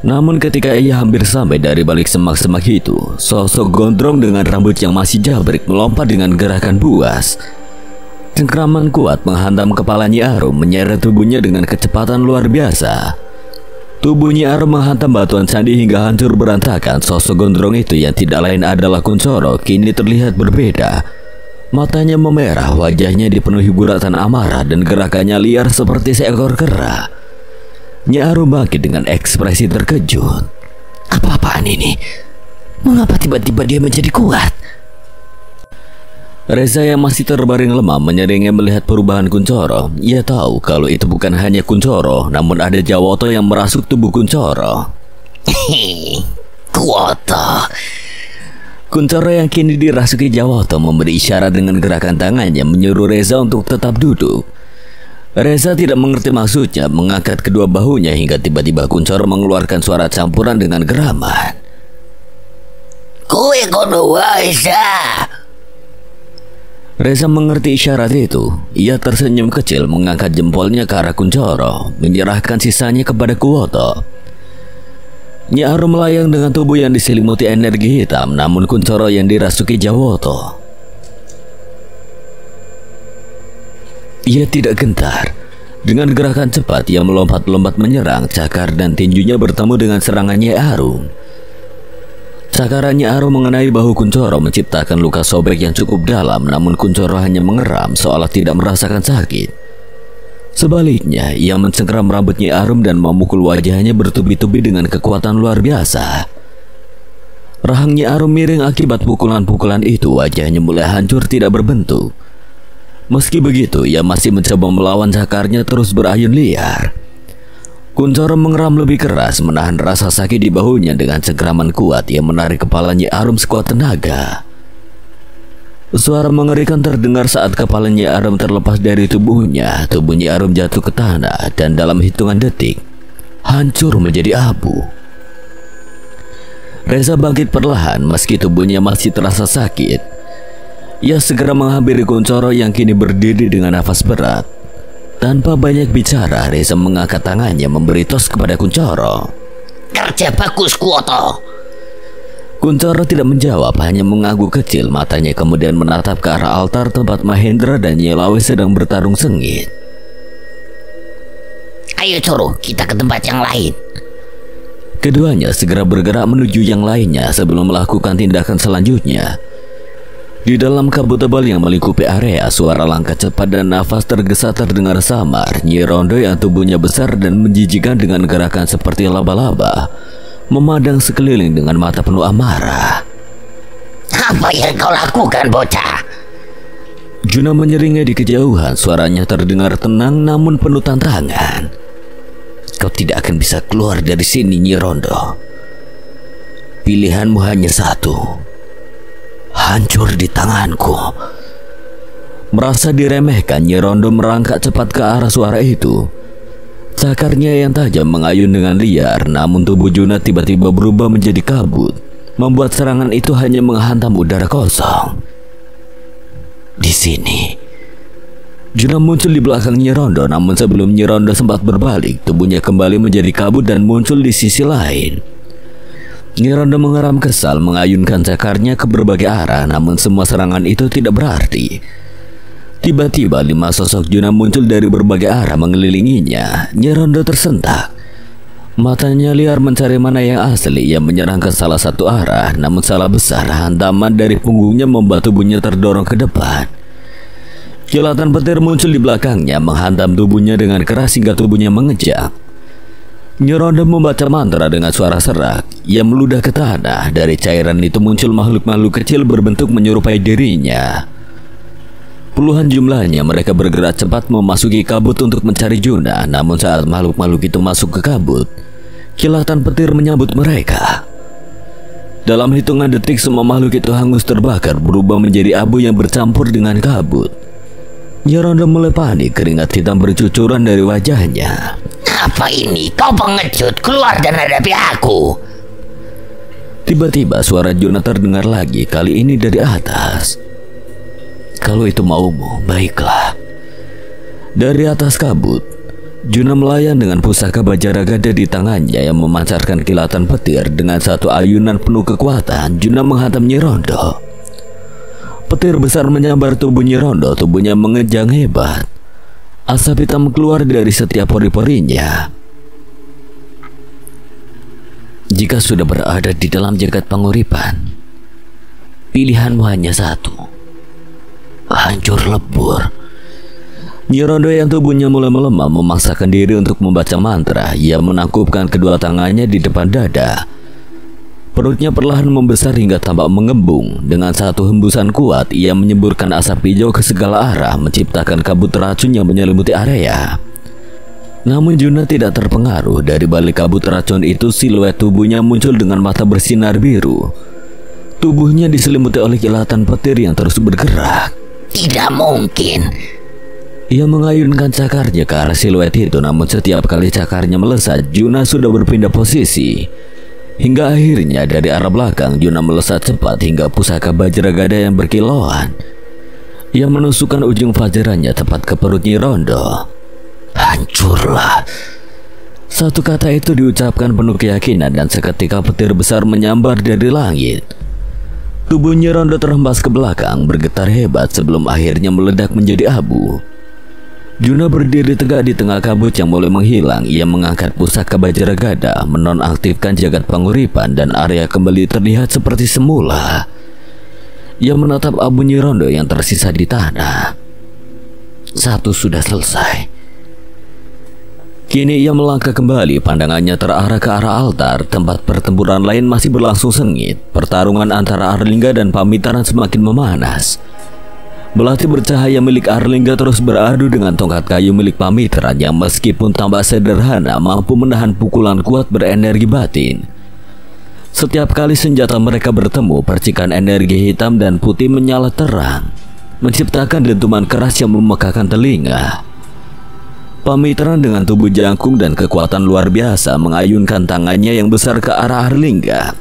Namun ketika ia hampir sampai dari balik semak-semak itu, sosok gondrong dengan rambut yang masih jabrik melompat dengan gerakan buas. Cengkraman kuat menghantam kepala Nyi Arum, menyeret tubuhnya dengan kecepatan luar biasa. Tubuh Nyi Arum menghantam batuan candi hingga hancur berantakan. Sosok gondrong itu yang tidak lain adalah Kunchoro kini terlihat berbeda. Matanya memerah, wajahnya dipenuhi guratan amarah dan gerakannya liar seperti seekor kera. Nyi Arum bangkit dengan ekspresi terkejut. Apa-apaan ini? Mengapa tiba-tiba dia menjadi kuat? Reza yang masih terbaring lemah menyeringnya melihat perubahan Kunchoro. Ia tahu kalau itu bukan hanya Kunchoro, namun ada Jawoto yang merasuk tubuh Kunchoro. Jawoto. Kunchoro yang kini dirasuki Jawoto memberi isyarat dengan gerakan tangannya, menyuruh Reza untuk tetap duduk. Reza tidak mengerti maksudnya, mengangkat kedua bahunya hingga tiba-tiba Kunchoro mengeluarkan suara campuran dengan geraman. Kowe kono wae. Reza mengerti isyarat itu. Ia tersenyum kecil, mengangkat jempolnya ke arah Kunchoro, menyerahkan sisanya kepada Kuwoto. Nyi Arum melayang dengan tubuh yang diselimuti energi hitam, namun Kunchoro yang dirasuki Jawoto. Ia tidak gentar. Dengan gerakan cepat ia melompat-lompat menyerang. Cakar dan tinjunya bertemu dengan serangan Nyi Arum. Cakaran Nyi Arum mengenai bahu Kunchoro menciptakan luka sobek yang cukup dalam, namun Kunchoro hanya mengeram seolah tidak merasakan sakit. Sebaliknya, ia mencengkram rambut Nyi Arum dan memukul wajahnya bertubi-tubi dengan kekuatan luar biasa. Rahang Nyi Arum miring akibat pukulan-pukulan itu. Wajahnya mulai hancur tidak berbentuk. Meski begitu, ia masih mencoba melawan cakarnya terus berayun liar. Kunchoro mengeram lebih keras, menahan rasa sakit di bahunya. Dengan cengkraman kuat, ia menarik kepala Nyi Arum sekuat tenaga. Suara mengerikan terdengar saat kepala Nyi Arum terlepas dari tubuhnya. Tubuh Nyi Arum jatuh ke tanah dan dalam hitungan detik hancur menjadi abu. Reza bangkit perlahan meski tubuhnya masih terasa sakit. Ia segera menghampiri Kunchoro yang kini berdiri dengan nafas berat. Tanpa banyak bicara, Reza mengangkat tangannya memberi tos kepada Kunchoro. Kerja bagus, Kuwoto. Kunchoro tidak menjawab, hanya mengangguk kecil. Matanya kemudian menatap ke arah altar tempat Mahendra dan Nyi Lawe sedang bertarung sengit. Ayo Choro, kita ke tempat yang lain. Keduanya segera bergerak menuju yang lainnya sebelum melakukan tindakan selanjutnya. Di dalam kabut tebal yang melingkupi area, suara langkah cepat dan nafas tergesa terdengar samar. Nyi Rondo yang tubuhnya besar dan menjijikan dengan gerakan seperti laba-laba memandang sekeliling dengan mata penuh amarah. Apa yang kau lakukan, bocah? Juna menyeringai di kejauhan, suaranya terdengar tenang namun penuh tantangan. Kau tidak akan bisa keluar dari sini, Nyi Rondo. Pilihanmu hanya satu. Hancur di tanganku. Merasa diremehkan, Nyi Rondo merangkak cepat ke arah suara itu. Cakarnya yang tajam mengayun dengan liar, namun tubuh Juna tiba-tiba berubah menjadi kabut, membuat serangan itu hanya menghantam udara kosong. Di sini. Juna muncul di belakang Nyi Rondo, namun sebelum Nyi Rondo sempat berbalik, tubuhnya kembali menjadi kabut dan muncul di sisi lain. Nyi Rondo mengeram kesal mengayunkan cakarnya ke berbagai arah, namun semua serangan itu tidak berarti. Tiba-tiba 5 sosok Juna muncul dari berbagai arah mengelilinginya. Nyi Rondo tersentak. Matanya liar mencari mana yang asli. Ia menyerang ke salah satu arah, namun salah besar. Hantaman dari punggungnya membuat tubuhnya terdorong ke depan. Kilatan petir muncul di belakangnya, menghantam tubuhnya dengan keras hingga tubuhnya mengejak. Nyi Rondo membaca mantra dengan suara serak. Ia meludah ke tanah. Dari cairan itu muncul makhluk-makhluk kecil berbentuk menyerupai dirinya. Puluhan jumlahnya, mereka bergerak cepat memasuki kabut untuk mencari Juna. Namun saat makhluk-makhluk itu masuk ke kabut, kilatan petir menyambut mereka. Dalam hitungan detik semua makhluk itu hangus terbakar, berubah menjadi abu yang bercampur dengan kabut. Nyi Rondo mulai panik, keringat hitam bercucuran dari wajahnya. Apa ini? Kau pengecut, keluar dan hadapi aku. Tiba-tiba suara Juna terdengar lagi, kali ini dari atas. Kalau itu maumu, baiklah. Dari atas kabut, Juna melayan dengan pusaka Bajragada di tangannya yang memancarkan kilatan petir. Dengan satu ayunan penuh kekuatan, Juna menghantam Nyi Rondo. Petir besar menyambar tubuh Nyi Rondo, tubuhnya mengejang hebat. Asap hitam keluar dari setiap pori-porinya. Jika sudah berada di dalam jagat panguripan, pilihanmu hanya satu. Hancur lebur. Nyi Rondo yang tubuhnya mulai melemah memaksakan diri untuk membaca mantra. Ia menangkupkan kedua tangannya di depan dada. Perutnya perlahan membesar hingga tampak mengembung. Dengan satu hembusan kuat, ia menyemburkan asap hijau ke segala arah, menciptakan kabut racun yang menyelimuti area. Namun Juna tidak terpengaruh. Dari balik kabut racun itu, siluet tubuhnya muncul dengan mata bersinar biru. Tubuhnya diselimuti oleh kilatan petir yang terus bergerak. Tidak mungkin. Ia mengayunkan cakarnya ke arah siluet itu, namun setiap kali cakarnya melesat, Juna sudah berpindah posisi. Hingga akhirnya dari arah belakang, Juna melesat cepat hingga pusaka Bajragada yang berkilauan. Ia menusukkan ujung fajarannya tepat ke perut Nyi Rondo. Hancurlah. Satu kata itu diucapkan penuh keyakinan dan seketika petir besar menyambar dari langit. Tubuh Nyi Rondo terhempas ke belakang, bergetar hebat sebelum akhirnya meledak menjadi abu. Juna berdiri tegak di tengah kabut yang mulai menghilang. Ia mengangkat pusaka Bajragada, menonaktifkan jagat panguripan, dan area kembali terlihat seperti semula. Ia menatap abu Nyi Rondo yang tersisa di tanah. Satu sudah selesai. Kini ia melangkah kembali, pandangannya terarah ke arah altar. Tempat pertempuran lain masih berlangsung sengit. Pertarungan antara Arlingga dan Pamitaran semakin memanas. Belati bercahaya milik Arlingga terus beradu dengan tongkat kayu milik Pamitaran yang meskipun tampak sederhana mampu menahan pukulan kuat berenergi batin. Setiap kali senjata mereka bertemu, percikan energi hitam dan putih menyala terang, menciptakan dentuman keras yang memekakan telinga. Pamitaran dengan tubuh jangkung dan kekuatan luar biasa mengayunkan tangannya yang besar ke arah Arlingga.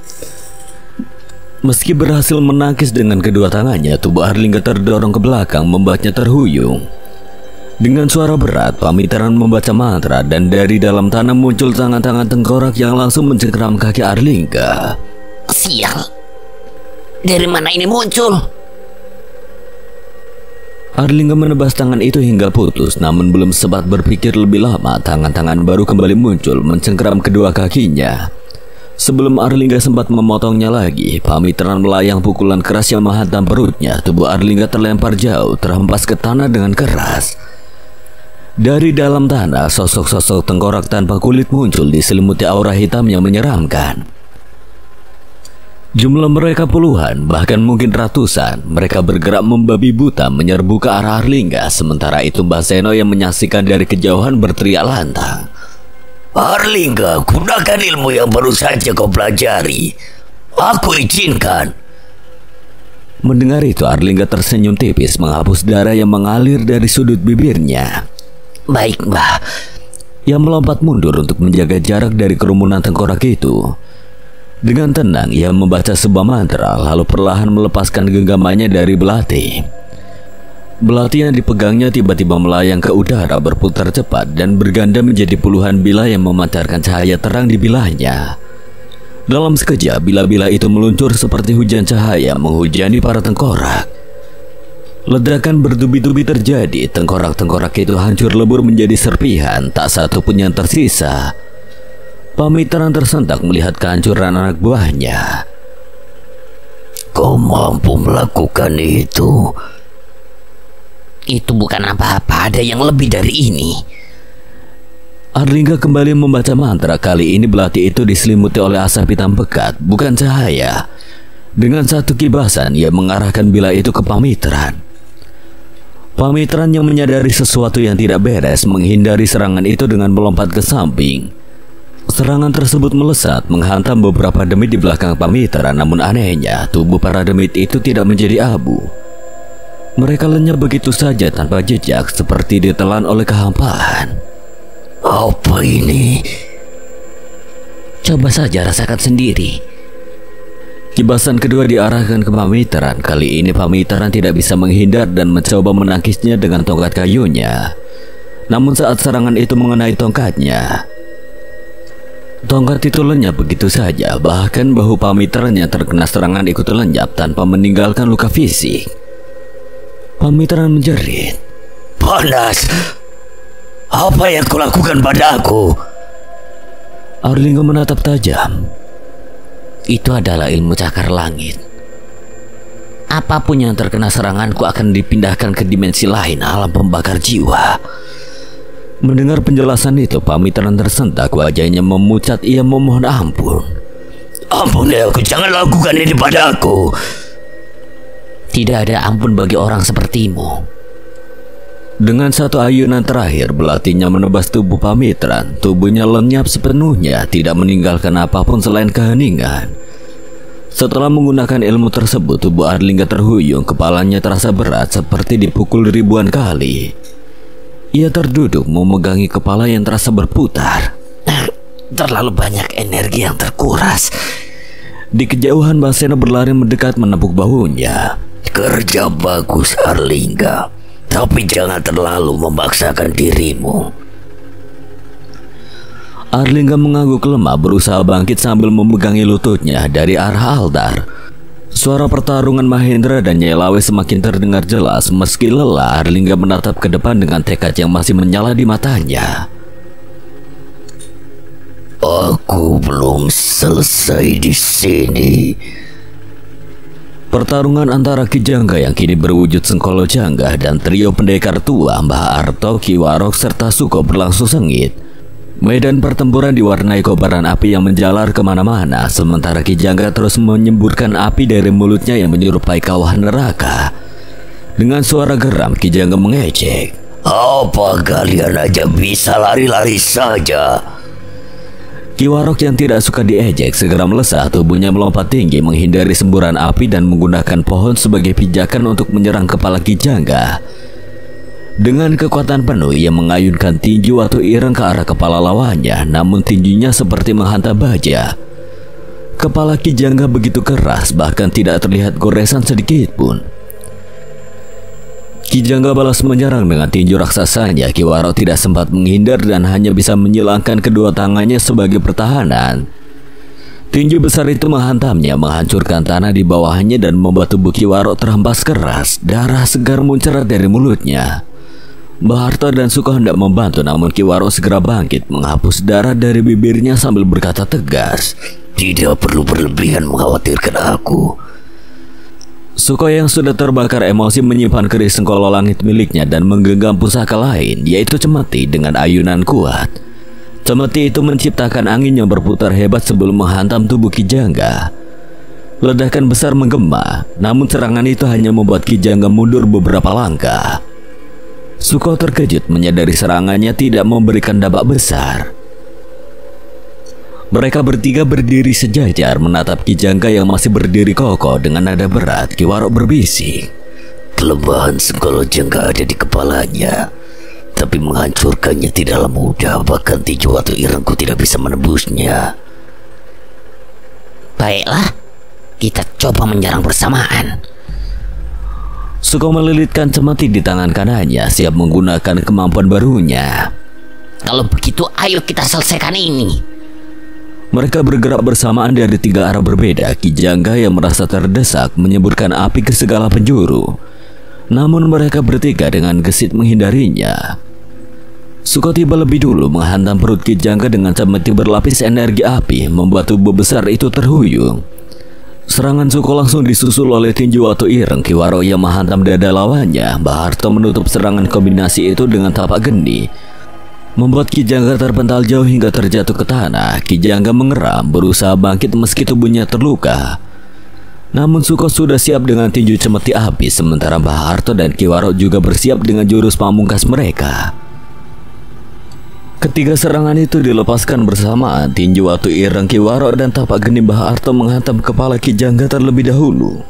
Meski berhasil menangkis dengan kedua tangannya, tubuh Arlingga terdorong ke belakang, membuatnya terhuyung. Dengan suara berat, Pamitaran membaca mantra dan dari dalam tanah muncul tangan-tangan tengkorak yang langsung mencengkeram kaki Arlingga. Sial, dari mana ini muncul? Arlingga menebas tangan itu hingga putus, namun belum sempat berpikir lebih lama, tangan-tangan baru kembali muncul mencengkeram kedua kakinya. Sebelum Arlingga sempat memotongnya lagi, Pamitran melayang pukulan keras yang menghantam perutnya. Tubuh Arlingga terlempar jauh, terhempas ke tanah dengan keras. Dari dalam tanah, sosok-sosok tengkorak tanpa kulit muncul diselimuti aura hitam yang menyeramkan. Jumlah mereka puluhan, bahkan mungkin ratusan. Mereka bergerak membabi buta menyerbu ke arah Arlingga. Sementara itu Mbah Seno yang menyaksikan dari kejauhan berteriak lantang. Arlingga, gunakan ilmu yang baru saja kau pelajari. Aku izinkan. Mendengar itu, Arlingga tersenyum tipis menghapus darah yang mengalir dari sudut bibirnya. Baik, Mbah. Ia melompat mundur untuk menjaga jarak dari kerumunan tengkorak itu. Dengan tenang, ia membaca sebuah mantra, lalu perlahan melepaskan genggamannya dari belati. Belati yang dipegangnya tiba-tiba melayang ke udara, berputar cepat dan berganda menjadi puluhan bila yang memancarkan cahaya terang di bilahnya. Dalam sekejap, bila-bila itu meluncur seperti hujan cahaya menghujani para tengkorak. Ledakan bertubi-tubi terjadi, tengkorak-tengkorak itu hancur lebur menjadi serpihan, tak satu pun yang tersisa. Pamitran tersentak melihat kehancuran anak buahnya. Kau mampu melakukan itu? Itu bukan apa-apa, ada yang lebih dari ini. Arlingga kembali membaca mantra. Kali ini belati itu diselimuti oleh asap hitam pekat, bukan cahaya. Dengan satu kibasan, ia mengarahkan bila itu ke Pamitran. Pamitran yang menyadari sesuatu yang tidak beres menghindari serangan itu dengan melompat ke samping. Serangan tersebut melesat menghantam beberapa demit di belakang Pamitran, namun anehnya tubuh para demit itu tidak menjadi abu. Mereka lenyap begitu saja tanpa jejak, seperti ditelan oleh kehampaan. Apa ini? Coba saja rasakan sendiri. Kibasan kedua diarahkan ke Pamitran. Kali ini Pamitran tidak bisa menghindar dan mencoba menangkisnya dengan tongkat kayunya. Namun saat serangan itu mengenai tongkatnya, tongkat itu lenyap begitu saja. Bahkan bahu Pamitran yang terkena serangan ikut lenyap tanpa meninggalkan luka fisik. Pamitran menjerit. Panas! Apa yang kau lakukan padaku? Arlingga menatap tajam. Itu adalah ilmu cakar langit. Apapun yang terkena seranganku akan dipindahkan ke dimensi lain, alam pembakar jiwa. Mendengar penjelasan itu, Pamitran tersentak, wajahnya memucat. Ia memohon ampun. Ampuni aku, jangan lakukan ini padaku. Tidak ada ampun bagi orang sepertimu. Dengan satu ayunan terakhir, belatinya menebas tubuh Pamitran. Tubuhnya lenyap sepenuhnya, tidak meninggalkan apapun selain keheningan. Setelah menggunakan ilmu tersebut, tubuh Arlingga terhuyung. Kepalanya terasa berat, seperti dipukul ribuan kali. Ia terduduk memegangi kepala yang terasa berputar. Terlalu banyak energi yang terkuras. Di kejauhan Mbah Seno berlari mendekat menepuk bahunya. Kerja bagus, Arlingga. Tapi jangan terlalu memaksakan dirimu. Arlingga mengangguk lemah, berusaha bangkit sambil memegangi lututnya dari arah altar. Suara pertarungan Mahendra dan Nyai Lawe semakin terdengar jelas. Meski lelah, Arlingga menatap ke depan dengan tekad yang masih menyala di matanya. Aku belum selesai di sini. Pertarungan antara Ki Jangga yang kini berwujud Sengkolo Jangga dan trio pendekar tua Mbah Arto, Ki Warok, serta Suko berlangsung sengit. Medan pertempuran diwarnai kobaran api yang menjalar kemana-mana, sementara Ki Jangga terus menyemburkan api dari mulutnya yang menyerupai kawah neraka. Dengan suara geram, Ki Jangga mengejek. Apa kalian aja bisa lari-lari saja? Ki Warok yang tidak suka diejek segera melesat, tubuhnya melompat tinggi menghindari semburan api dan menggunakan pohon sebagai pijakan untuk menyerang kepala Ki Jangga. Dengan kekuatan penuh, ia mengayunkan tinju atau ireng ke arah kepala lawannya, namun tinjunya seperti menghantam baja. Kepala Ki Jangga begitu keras, bahkan tidak terlihat goresan sedikit pun. Ki Jangga balas menyerang dengan tinju raksasanya. Ki Warok tidak sempat menghindar dan hanya bisa menyilangkan kedua tangannya sebagai pertahanan. Tinju besar itu menghantamnya, menghancurkan tanah di bawahnya dan membuat tubuh Ki Warok terhempas keras. Darah segar muncrat dari mulutnya. Mbah Harto dan Suko hendak membantu, namun Ki Warok segera bangkit, menghapus darah dari bibirnya sambil berkata tegas. Tidak perlu berlebihan mengkhawatirkan aku. Suko yang sudah terbakar emosi menyimpan keris sengkolo langit miliknya dan menggenggam pusaka lain, yaitu cemeti dengan ayunan kuat. Cemeti itu menciptakan angin yang berputar hebat sebelum menghantam tubuh Ki Jangga. Ledakan besar menggema, namun serangan itu hanya membuat Ki Jangga mundur beberapa langkah. Suko terkejut menyadari serangannya tidak memberikan dampak besar. Mereka bertiga berdiri sejajar menatap Ki Jangga yang masih berdiri kokoh dengan nada berat. Ki Waro berbisik. Kelemahan Sengkolo Jangga ada di kepalanya, tapi menghancurkannya tidaklah mudah. Bahkan tinju atau irengku tidak bisa menembusnya. Baiklah, kita coba menyerang bersamaan. Suko melilitkan cemeti di tangan kanannya, siap menggunakan kemampuan barunya. Kalau begitu, ayo kita selesaikan ini. Mereka bergerak bersamaan dari tiga arah berbeda. Ki Jangga yang merasa terdesak menyemburkan api ke segala penjuru. Namun mereka bertiga dengan gesit menghindarinya. Suko tiba lebih dulu menghantam perut Ki Jangga dengan cemeti berlapis energi api, membuat tubuh besar itu terhuyung. Serangan Suko langsung disusul oleh tinju atau ireng Ki Waro yang menghantam dada lawannya. Mbah Harto menutup serangan kombinasi itu dengan tapak geni, membuat Ki Jangga terpental jauh hingga terjatuh ke tanah. Ki Jangga mengeram, berusaha bangkit meski tubuhnya terluka. Namun Suko sudah siap dengan tinju cemeti api, sementara Mbah Harto dan Ki Waro juga bersiap dengan jurus pamungkas mereka. Ketiga serangan itu dilepaskan bersamaan. Tinju atau ireng Ki Waro dan tapak geni Mbah Harto menghantam kepala Ki Jangga terlebih dahulu,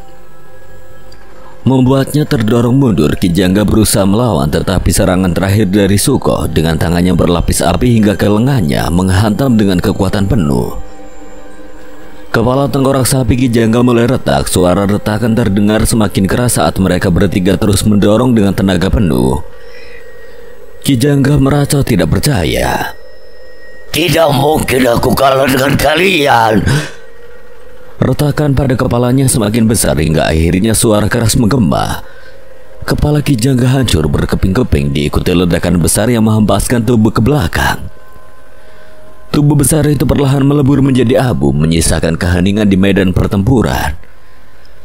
membuatnya terdorong mundur. Ki Jangga berusaha melawan, tetapi serangan terakhir dari Suko dengan tangannya berlapis api hingga ke lengannya menghantam dengan kekuatan penuh. Kepala tengkorak sapi Ki Jangga mulai retak. Suara retakan terdengar semakin keras saat mereka bertiga terus mendorong dengan tenaga penuh. Ki Jangga meracau tidak percaya. Tidak mungkin aku kalah dengan kalian. Retakan pada kepalanya semakin besar hingga akhirnya suara keras menggema. Kepala Ki Jangga hancur berkeping-keping, diikuti ledakan besar yang menghempaskan tubuh ke belakang. Tubuh besar itu perlahan melebur menjadi abu, menyisakan keheningan di medan pertempuran.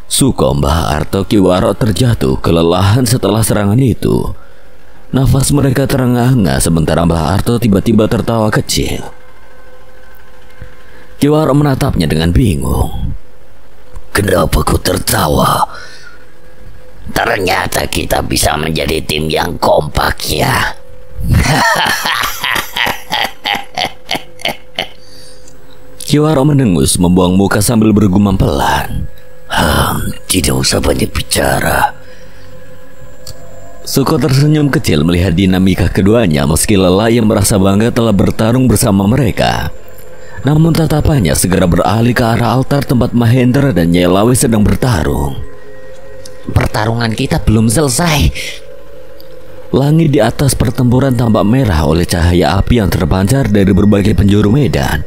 Suko, Mbah Harto, Ki Waro terjatuh kelelahan setelah serangan itu. Nafas mereka terengah-engah sementara Mbah Harto tiba-tiba tertawa kecil. Ki Waro menatapnya dengan bingung. Kenapa ku tertawa? Ternyata kita bisa menjadi tim yang kompak ya. Ki Waro mendengus, membuang muka sambil bergumam pelan. Tidak usah banyak bicara. Suko tersenyum kecil melihat dinamika keduanya. Meski lelah, ia merasa bangga telah bertarung bersama mereka. Namun tatapannya segera beralih ke arah altar tempat Mahendra dan Nyai Lawe sedang bertarung. Pertarungan kita belum selesai. Langit di atas pertempuran tampak merah oleh cahaya api yang terpancar dari berbagai penjuru medan.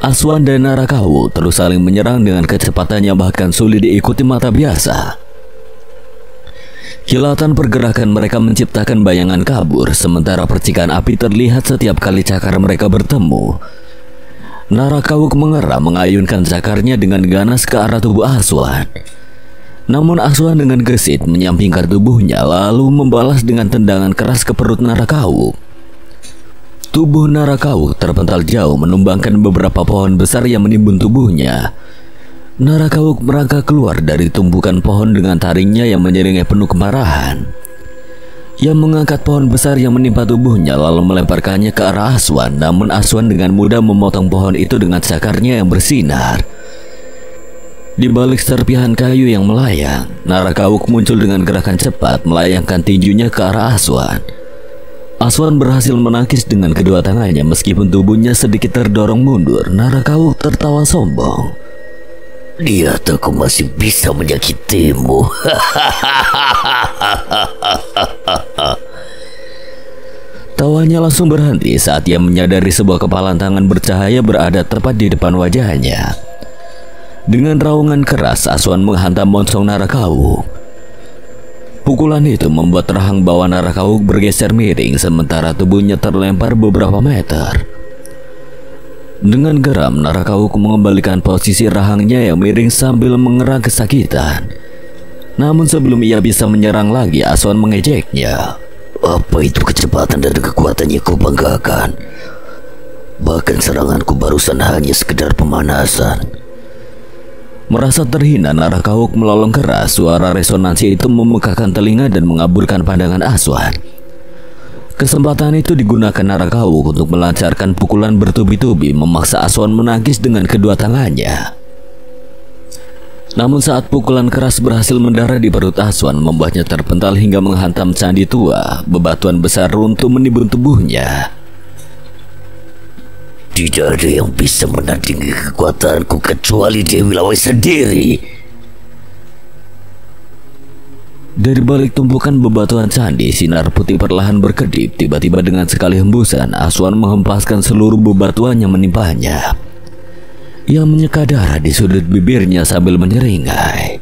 Aswan dan Narakawu terus saling menyerang dengan kecepatan yang bahkan sulit diikuti mata biasa. Kilatan pergerakan mereka menciptakan bayangan kabur, sementara percikan api terlihat setiap kali cakar mereka bertemu. Narakawuk mengeram mengayunkan cakarnya dengan ganas ke arah tubuh Aswan. Namun Aswan dengan gesit menyampingkan tubuhnya lalu membalas dengan tendangan keras ke perut Narakawuk. Tubuh Narakawuk terpental jauh menumbangkan beberapa pohon besar yang menimbun tubuhnya. Narakawuk merangkak keluar dari tumpukan pohon dengan taringnya yang menyeringai penuh kemarahan. Ia mengangkat pohon besar yang menimpa tubuhnya lalu melemparkannya ke arah Aswan. Namun Aswan dengan mudah memotong pohon itu dengan cakarnya yang bersinar. Di balik serpihan kayu yang melayang, Narakawuk muncul dengan gerakan cepat melayangkan tinjunya ke arah Aswan. Aswan berhasil menangkis dengan kedua tangannya meskipun tubuhnya sedikit terdorong mundur. Narakawuk tertawa sombong. Lihat, aku masih bisa menyakitimu. Tawanya langsung berhenti saat ia menyadari sebuah kepalan tangan bercahaya berada tepat di depan wajahnya. Dengan raungan keras, Aswan menghantam moncong Narakawuk. Pukulan itu membuat rahang bawah Narakawuk bergeser miring sementara tubuhnya terlempar beberapa meter. Dengan geram, Narakawuk mengembalikan posisi rahangnya yang miring sambil mengerang kesakitan. Namun sebelum ia bisa menyerang lagi, Aswan mengejeknya. Apa itu kecepatan dan kekuatan yang kau banggakan? Bahkan seranganku barusan hanya sekedar pemanasan. Merasa terhina, Narakawuk melolong keras. Suara resonansi itu memekakan telinga dan mengaburkan pandangan Aswan. Kesempatan itu digunakan Narakawuk untuk melancarkan pukulan bertubi-tubi, memaksa Aswan menangkis dengan kedua tangannya. Namun saat pukulan keras berhasil mendarat di perut Aswan, membuatnya terpental hingga menghantam candi tua. Bebatuan besar runtuh menimbun tubuhnya. Tidak ada yang bisa menandingi kekuatanku kecuali Dewi Lawai sendiri. Dari balik tumpukan bebatuan candi, sinar putih perlahan berkedip. Tiba-tiba dengan sekali hembusan, Aswan menghempaskan seluruh bebatuan yang menimpanya. Ia menyeka darah di sudut bibirnya sambil menyeringai.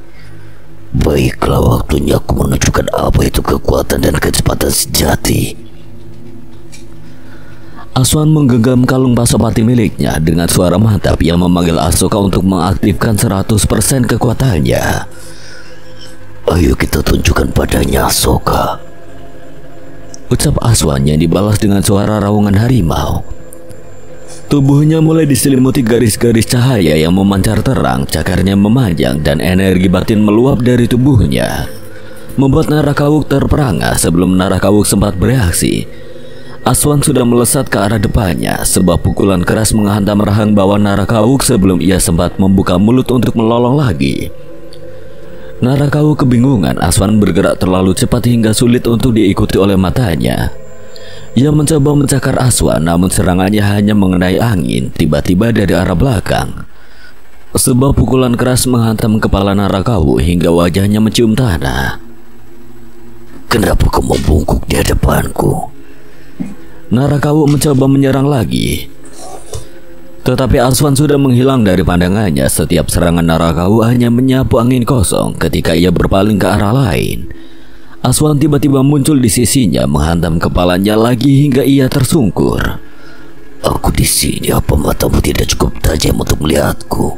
Baiklah, waktunya aku menunjukkan apa itu kekuatan dan kecepatan sejati. Aswan menggenggam kalung pasopati miliknya. Dengan suara mantap, ia memanggil Asoka untuk mengaktifkan 100% kekuatannya. Ayo kita tunjukkan padanya, Asoka, ucap Aswan yang dibalas dengan suara raungan harimau. Tubuhnya mulai diselimuti garis-garis cahaya yang memancar terang. Cakarnya memanjang dan energi batin meluap dari tubuhnya, membuat Narakawuk terperangah. Sebelum Narakawuk sempat bereaksi, Aswan sudah melesat ke arah depannya. Sebuah pukulan keras menghantam rahang bawah Narakawuk sebelum ia sempat membuka mulut untuk melolong lagi. Narakawuk kebingungan. Aswan bergerak terlalu cepat hingga sulit untuk diikuti oleh matanya. Ia mencoba mencakar Aswan, namun serangannya hanya mengenai angin. Tiba-tiba dari arah belakang, sebuah pukulan keras menghantam kepala Narakawuk hingga wajahnya mencium tanah. Kenapa kau membungkuk di hadapanku? Narakawuk mencoba menyerang lagi, tetapi Aswan sudah menghilang dari pandangannya. Setiap serangan Narakawuk hanya menyapu angin kosong. Ketika ia berpaling ke arah lain, Aswan tiba-tiba muncul di sisinya, menghantam kepalanya lagi hingga ia tersungkur. Aku di sini, apa matamu tidak cukup tajam untuk melihatku?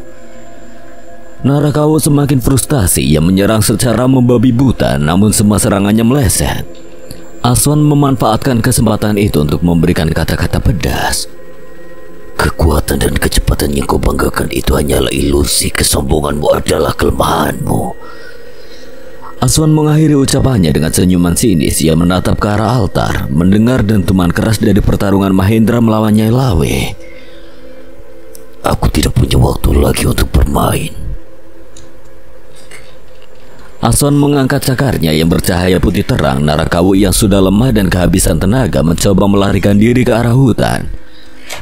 Narakawuk semakin frustasi. Ia menyerang secara membabi buta, namun semua serangannya meleset. Aswan memanfaatkan kesempatan itu untuk memberikan kata-kata pedas. Kekuatan dan kecepatan yang kau banggakan itu hanyalah ilusi. Kesombonganmu adalah kelemahanmu. Aswan mengakhiri ucapannya dengan senyuman sinis. Ia menatap ke arah altar, mendengar dentuman keras dari pertarungan Mahendra melawan Nyai Lawe. Aku tidak punya waktu lagi untuk bermain. Aswan mengangkat cakarnya yang bercahaya putih terang. Narakawuk yang sudah lemah dan kehabisan tenaga mencoba melarikan diri ke arah hutan.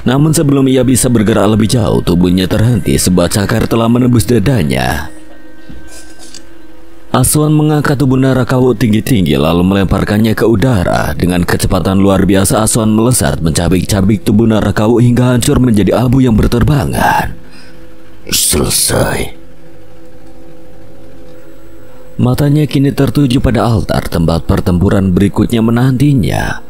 Namun sebelum ia bisa bergerak lebih jauh, tubuhnya terhenti. Sebuah cakar telah menembus dadanya. Aswan mengangkat tubuh Narakawuk tinggi-tinggi lalu melemparkannya ke udara. Dengan kecepatan luar biasa, Aswan melesat mencabik-cabik tubuh Narakawuk hingga hancur menjadi abu yang berterbangan. Selesai. Matanya kini tertuju pada altar. Tempat pertempuran berikutnya menantinya.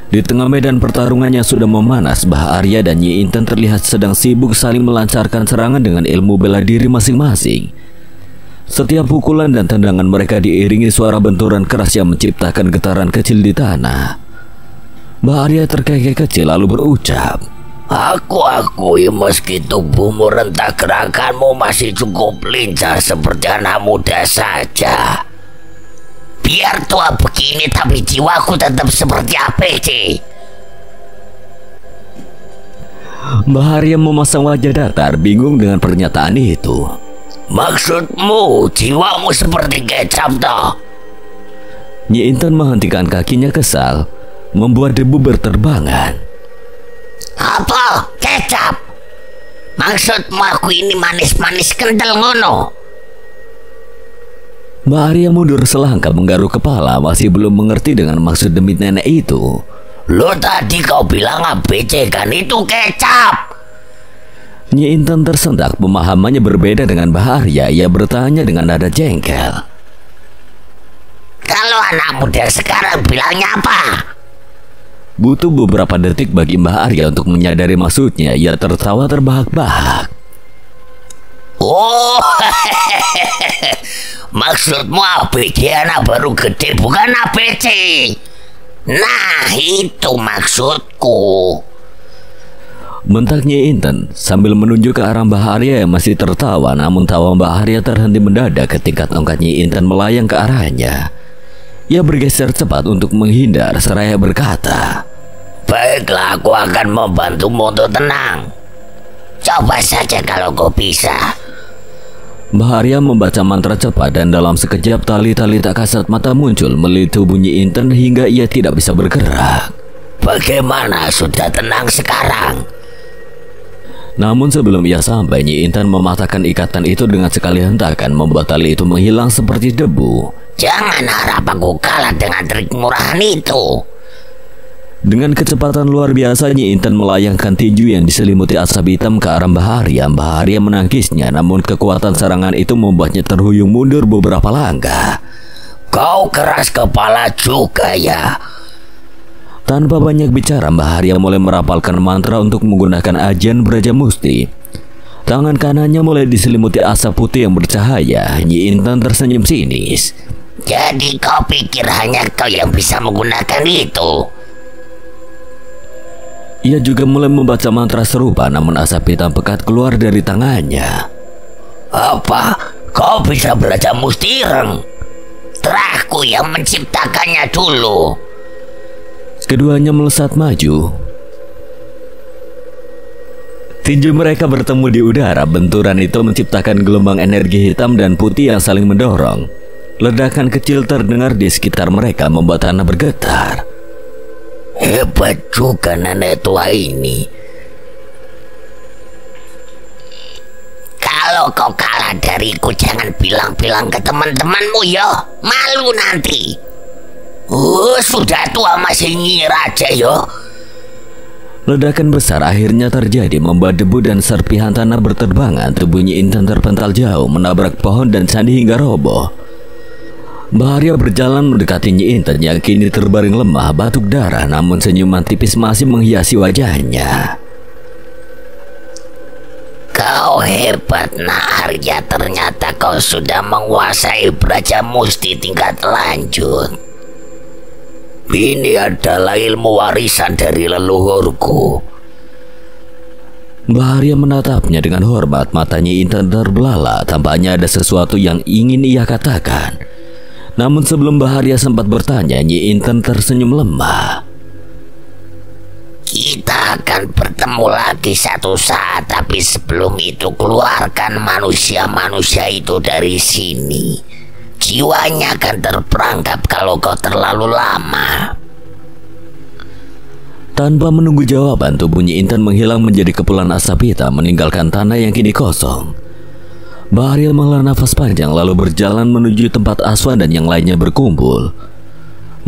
Di tengah medan pertarungan yang sudah memanas, Bah Arya dan Nyi Inten terlihat sedang sibuk saling melancarkan serangan dengan ilmu bela diri masing-masing. Setiap pukulan dan tendangan mereka diiringi suara benturan keras yang menciptakan getaran kecil di tanah. Bah Arya terkekeh kecil lalu berucap, Aku akui meski tubuhmu rentak, gerakanmu masih cukup lincah seperti anak muda saja. Biar tua begini tapi jiwaku tetap seperti APC. Bah Arya memasang wajah datar, bingung dengan pernyataan itu. Maksudmu jiwamu seperti kecap toh? Nyi Inten menghentikan kakinya kesal, membuat debu berterbangan. Apa? Kecap? Maksudmu aku ini manis-manis kental ngono? Mbak Arya mundur selangkah menggaruk kepala, masih belum mengerti dengan maksud demi nenek itu. Lo tadi kau bilang ABC kan, itu kecap. Nyi Inten tersentak, pemahamannya berbeda dengan Mbak Arya. Ia bertanya dengan nada jengkel. Kalau anak muda sekarang bilangnya apa? Butuh beberapa detik bagi Mbah Arya untuk menyadari maksudnya. Ia tertawa terbahak-bahak. Oh, maksudmu ABG anak baru gede, bukan ABC. Nah, itu maksudku. Bentak Nyi Inten sambil menunjuk ke arah Mbah Arya yang masih tertawa. Namun tawa Mbah Arya terhenti mendadak ketika tongkat Nyi Inten melayang ke arahnya. Ia bergeser cepat untuk menghindar seraya berkata, "Baiklah, aku akan membantumu untuk tenang. Coba saja kalau kau bisa." Mbah Arya membaca mantra cepat dan dalam sekejap tali-tali tak kasat mata muncul melilit tubuh Nyi Inten hingga ia tidak bisa bergerak. "Bagaimana, sudah tenang sekarang?" Namun sebelum ia sampai, Nyi Inten mematahkan ikatan itu dengan sekali hentakan, membuat tali itu menghilang seperti debu. "Jangan harap aku kalah dengan trik murahan itu." Dengan kecepatan luar biasa, Nyi Inten melayangkan tinju yang diselimuti asap hitam ke arah Mbah Arya. Mbah Arya menangkisnya, namun kekuatan serangan itu membuatnya terhuyung mundur beberapa langkah. "Kau keras kepala juga ya." Tanpa banyak bicara, Mbah Arya mulai merapalkan mantra untuk menggunakan ajian Braja Musti. Tangan kanannya mulai diselimuti asap putih yang bercahaya. Nyi Inten tersenyum sinis. "Jadi kau pikir hanya kau yang bisa menggunakan itu?" Ia juga mulai membaca mantra serupa, namun asap hitam pekat keluar dari tangannya. "Apa? Kau bisa Braja Musti Ireng? Terahku yang menciptakannya dulu." Keduanya melesat maju. Tinju mereka bertemu di udara. Benturan itu menciptakan gelombang energi hitam dan putih yang saling mendorong. Ledakan kecil terdengar di sekitar mereka, membuat tanah bergetar. "Hebat juga nenek tua ini. Kalau kau kalah dariku, jangan bilang-bilang ke teman-temanmu ya. Malu nanti." Sudah tua masih nyir aja yo." Ledakan besar akhirnya terjadi, membuat debu dan serpihan tanah berterbangan. Tubuh Nyi Inten terpental jauh, menabrak pohon dan candi hingga roboh. Mbah Arya berjalan mendekati Nyi Inten yang kini terbaring lemah, batuk darah, namun senyuman tipis masih menghiasi wajahnya. "Kau hebat, Nak Arya. Ternyata kau sudah menguasai Braja Musti tingkat lanjut. Ini adalah ilmu warisan dari leluhurku." Mbah Arya menatapnya dengan hormat. Mata Nyi Inten terbelalak, tampaknya ada sesuatu yang ingin ia katakan. Namun sebelum Mbah Arya sempat bertanya, Nyi Inten tersenyum lemah. "Kita akan bertemu lagi satu saat, tapi sebelum itu keluarkan manusia-manusia itu dari sini. Jiwanya akan terperangkap kalau kau terlalu lama." Tanpa menunggu jawaban, tubuh Nyi Inten menghilang menjadi kepulan asap hitam, meninggalkan tanah yang kini kosong. Mbah Arya menghela nafas panjang lalu berjalan menuju tempat Aswan dan yang lainnya berkumpul.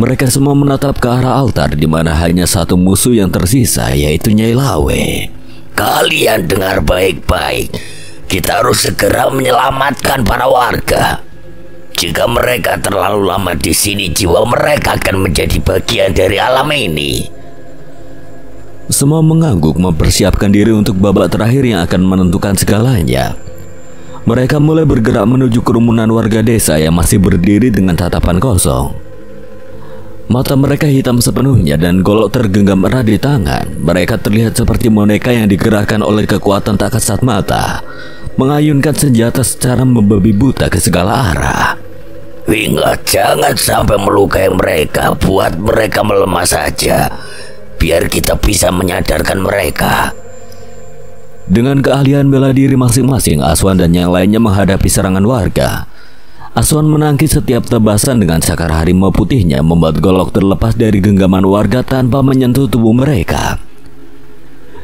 Mereka semua menatap ke arah altar di mana hanya satu musuh yang tersisa, yaitu Nyai Lawe. "Kalian dengar baik-baik. Kita harus segera menyelamatkan para warga. Jika mereka terlalu lama di sini, jiwa mereka akan menjadi bagian dari alam ini." Semua mengangguk mempersiapkan diri untuk babak terakhir yang akan menentukan segalanya. Mereka mulai bergerak menuju kerumunan warga desa yang masih berdiri dengan tatapan kosong. Mata mereka hitam sepenuhnya dan golok tergenggam erat di tangan. Mereka terlihat seperti boneka yang digerakkan oleh kekuatan tak kasat mata, mengayunkan senjata secara membabi buta ke segala arah. "Ingat, jangan sampai melukai mereka. Buat mereka melemah saja, biar kita bisa menyadarkan mereka." Dengan keahlian bela diri masing-masing, Aswan dan yang lainnya menghadapi serangan warga. Aswan menangkis setiap tebasan dengan cakar harimau putihnya, membuat golok terlepas dari genggaman warga tanpa menyentuh tubuh mereka.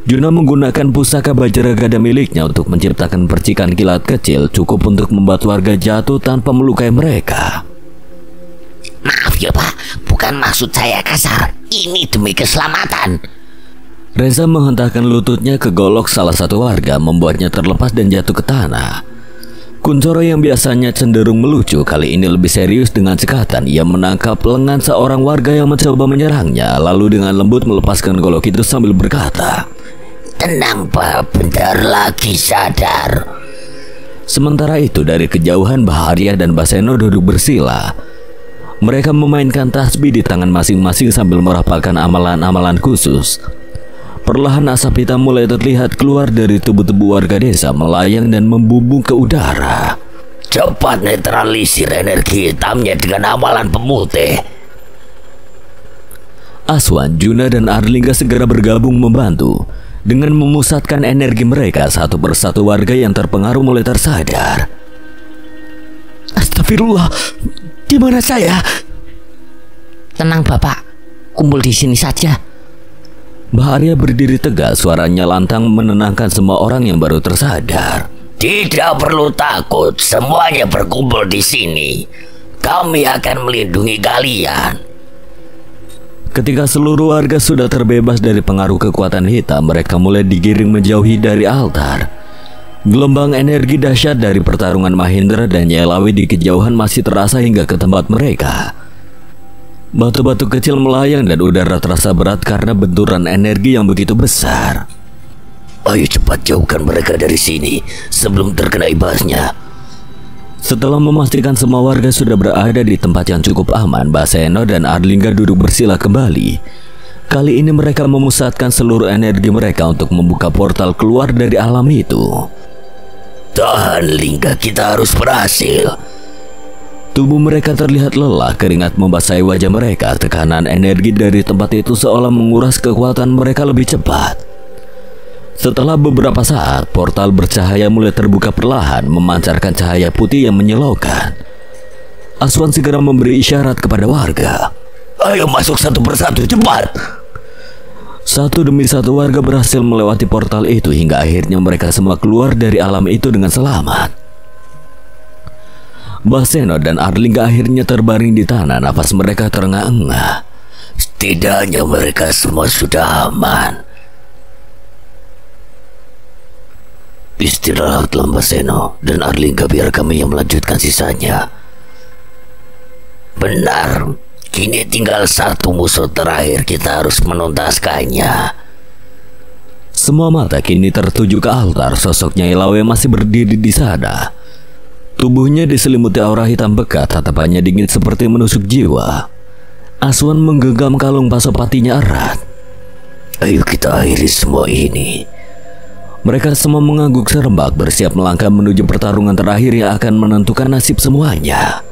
Juna menggunakan pusaka Bajragada miliknya untuk menciptakan percikan kilat kecil, cukup untuk membuat warga jatuh tanpa melukai mereka. "Maaf ya Pak, bukan maksud saya kasar. Ini demi keselamatan." Reza menghentakkan lututnya ke golok salah satu warga, membuatnya terlepas dan jatuh ke tanah. Kuncoro yang biasanya cenderung melucu kali ini lebih serius dengan cekatan. Ia menangkap lengan seorang warga yang mencoba menyerangnya, lalu dengan lembut melepaskan golok itu sambil berkata, "Tenang Pak, bentar lagi sadar." Sementara itu dari kejauhan Baharia dan Baseno duduk bersila. Mereka memainkan tasbih di tangan masing-masing sambil merapalkan amalan-amalan khusus. Perlahan asap hitam mulai terlihat keluar dari tubuh-tubuh warga desa, melayang dan membumbung ke udara. "Cepat netralisir energi hitamnya dengan amalan pemutih." Aswan, Juna, dan Arlingga segera bergabung membantu. Dengan memusatkan energi mereka, satu persatu warga yang terpengaruh mulai tersadar. Astagfirullah, di mana saya? Tenang Bapak, kumpul di sini saja. Baharia berdiri tegak, suaranya lantang menenangkan semua orang yang baru tersadar. "Tidak perlu takut, semuanya berkumpul di sini. Kami akan melindungi kalian." Ketika seluruh warga sudah terbebas dari pengaruh kekuatan hitam, mereka mulai digiring menjauhi dari altar. Gelombang energi dahsyat dari pertarungan Mahendra dan Nyai Lawi di kejauhan masih terasa hingga ke tempat mereka. Batu-batu kecil melayang dan udara terasa berat karena benturan energi yang begitu besar. "Ayo cepat jauhkan mereka dari sini sebelum terkena imbasnya." Setelah memastikan semua warga sudah berada di tempat yang cukup aman, Baseno dan Arlingga duduk bersila kembali. Kali ini mereka memusatkan seluruh energi mereka untuk membuka portal keluar dari alam itu. "Tahan Lingga, kita harus berhasil." Tubuh mereka terlihat lelah, keringat membasahi wajah mereka. Tekanan energi dari tempat itu seolah menguras kekuatan mereka lebih cepat. Setelah beberapa saat, portal bercahaya mulai terbuka perlahan, memancarkan cahaya putih yang menyilaukan. Aswan segera memberi isyarat kepada warga. "Ayo masuk satu persatu, cepat!" Satu demi satu warga berhasil melewati portal itu hingga akhirnya mereka semua keluar dari alam itu dengan selamat. Baseno dan Arlingga akhirnya terbaring di tanah, nafas mereka terengah-engah. Setidaknya mereka semua sudah aman. "Istirahatlah Baseno dan Arlingga, biar kami yang melanjutkan sisanya." "Benar, kini tinggal satu musuh terakhir, kita harus menuntaskannya." Semua mata kini tertuju ke altar. Sosok Nyai Lawe masih berdiri di sana. Tubuhnya diselimuti aura hitam pekat, tatapannya dingin seperti menusuk jiwa. Aswan menggenggam kalung pasopatinya erat. "Ayo kita akhiri semua ini." Mereka semua mengangguk serempak, bersiap melangkah menuju pertarungan terakhir yang akan menentukan nasib semuanya.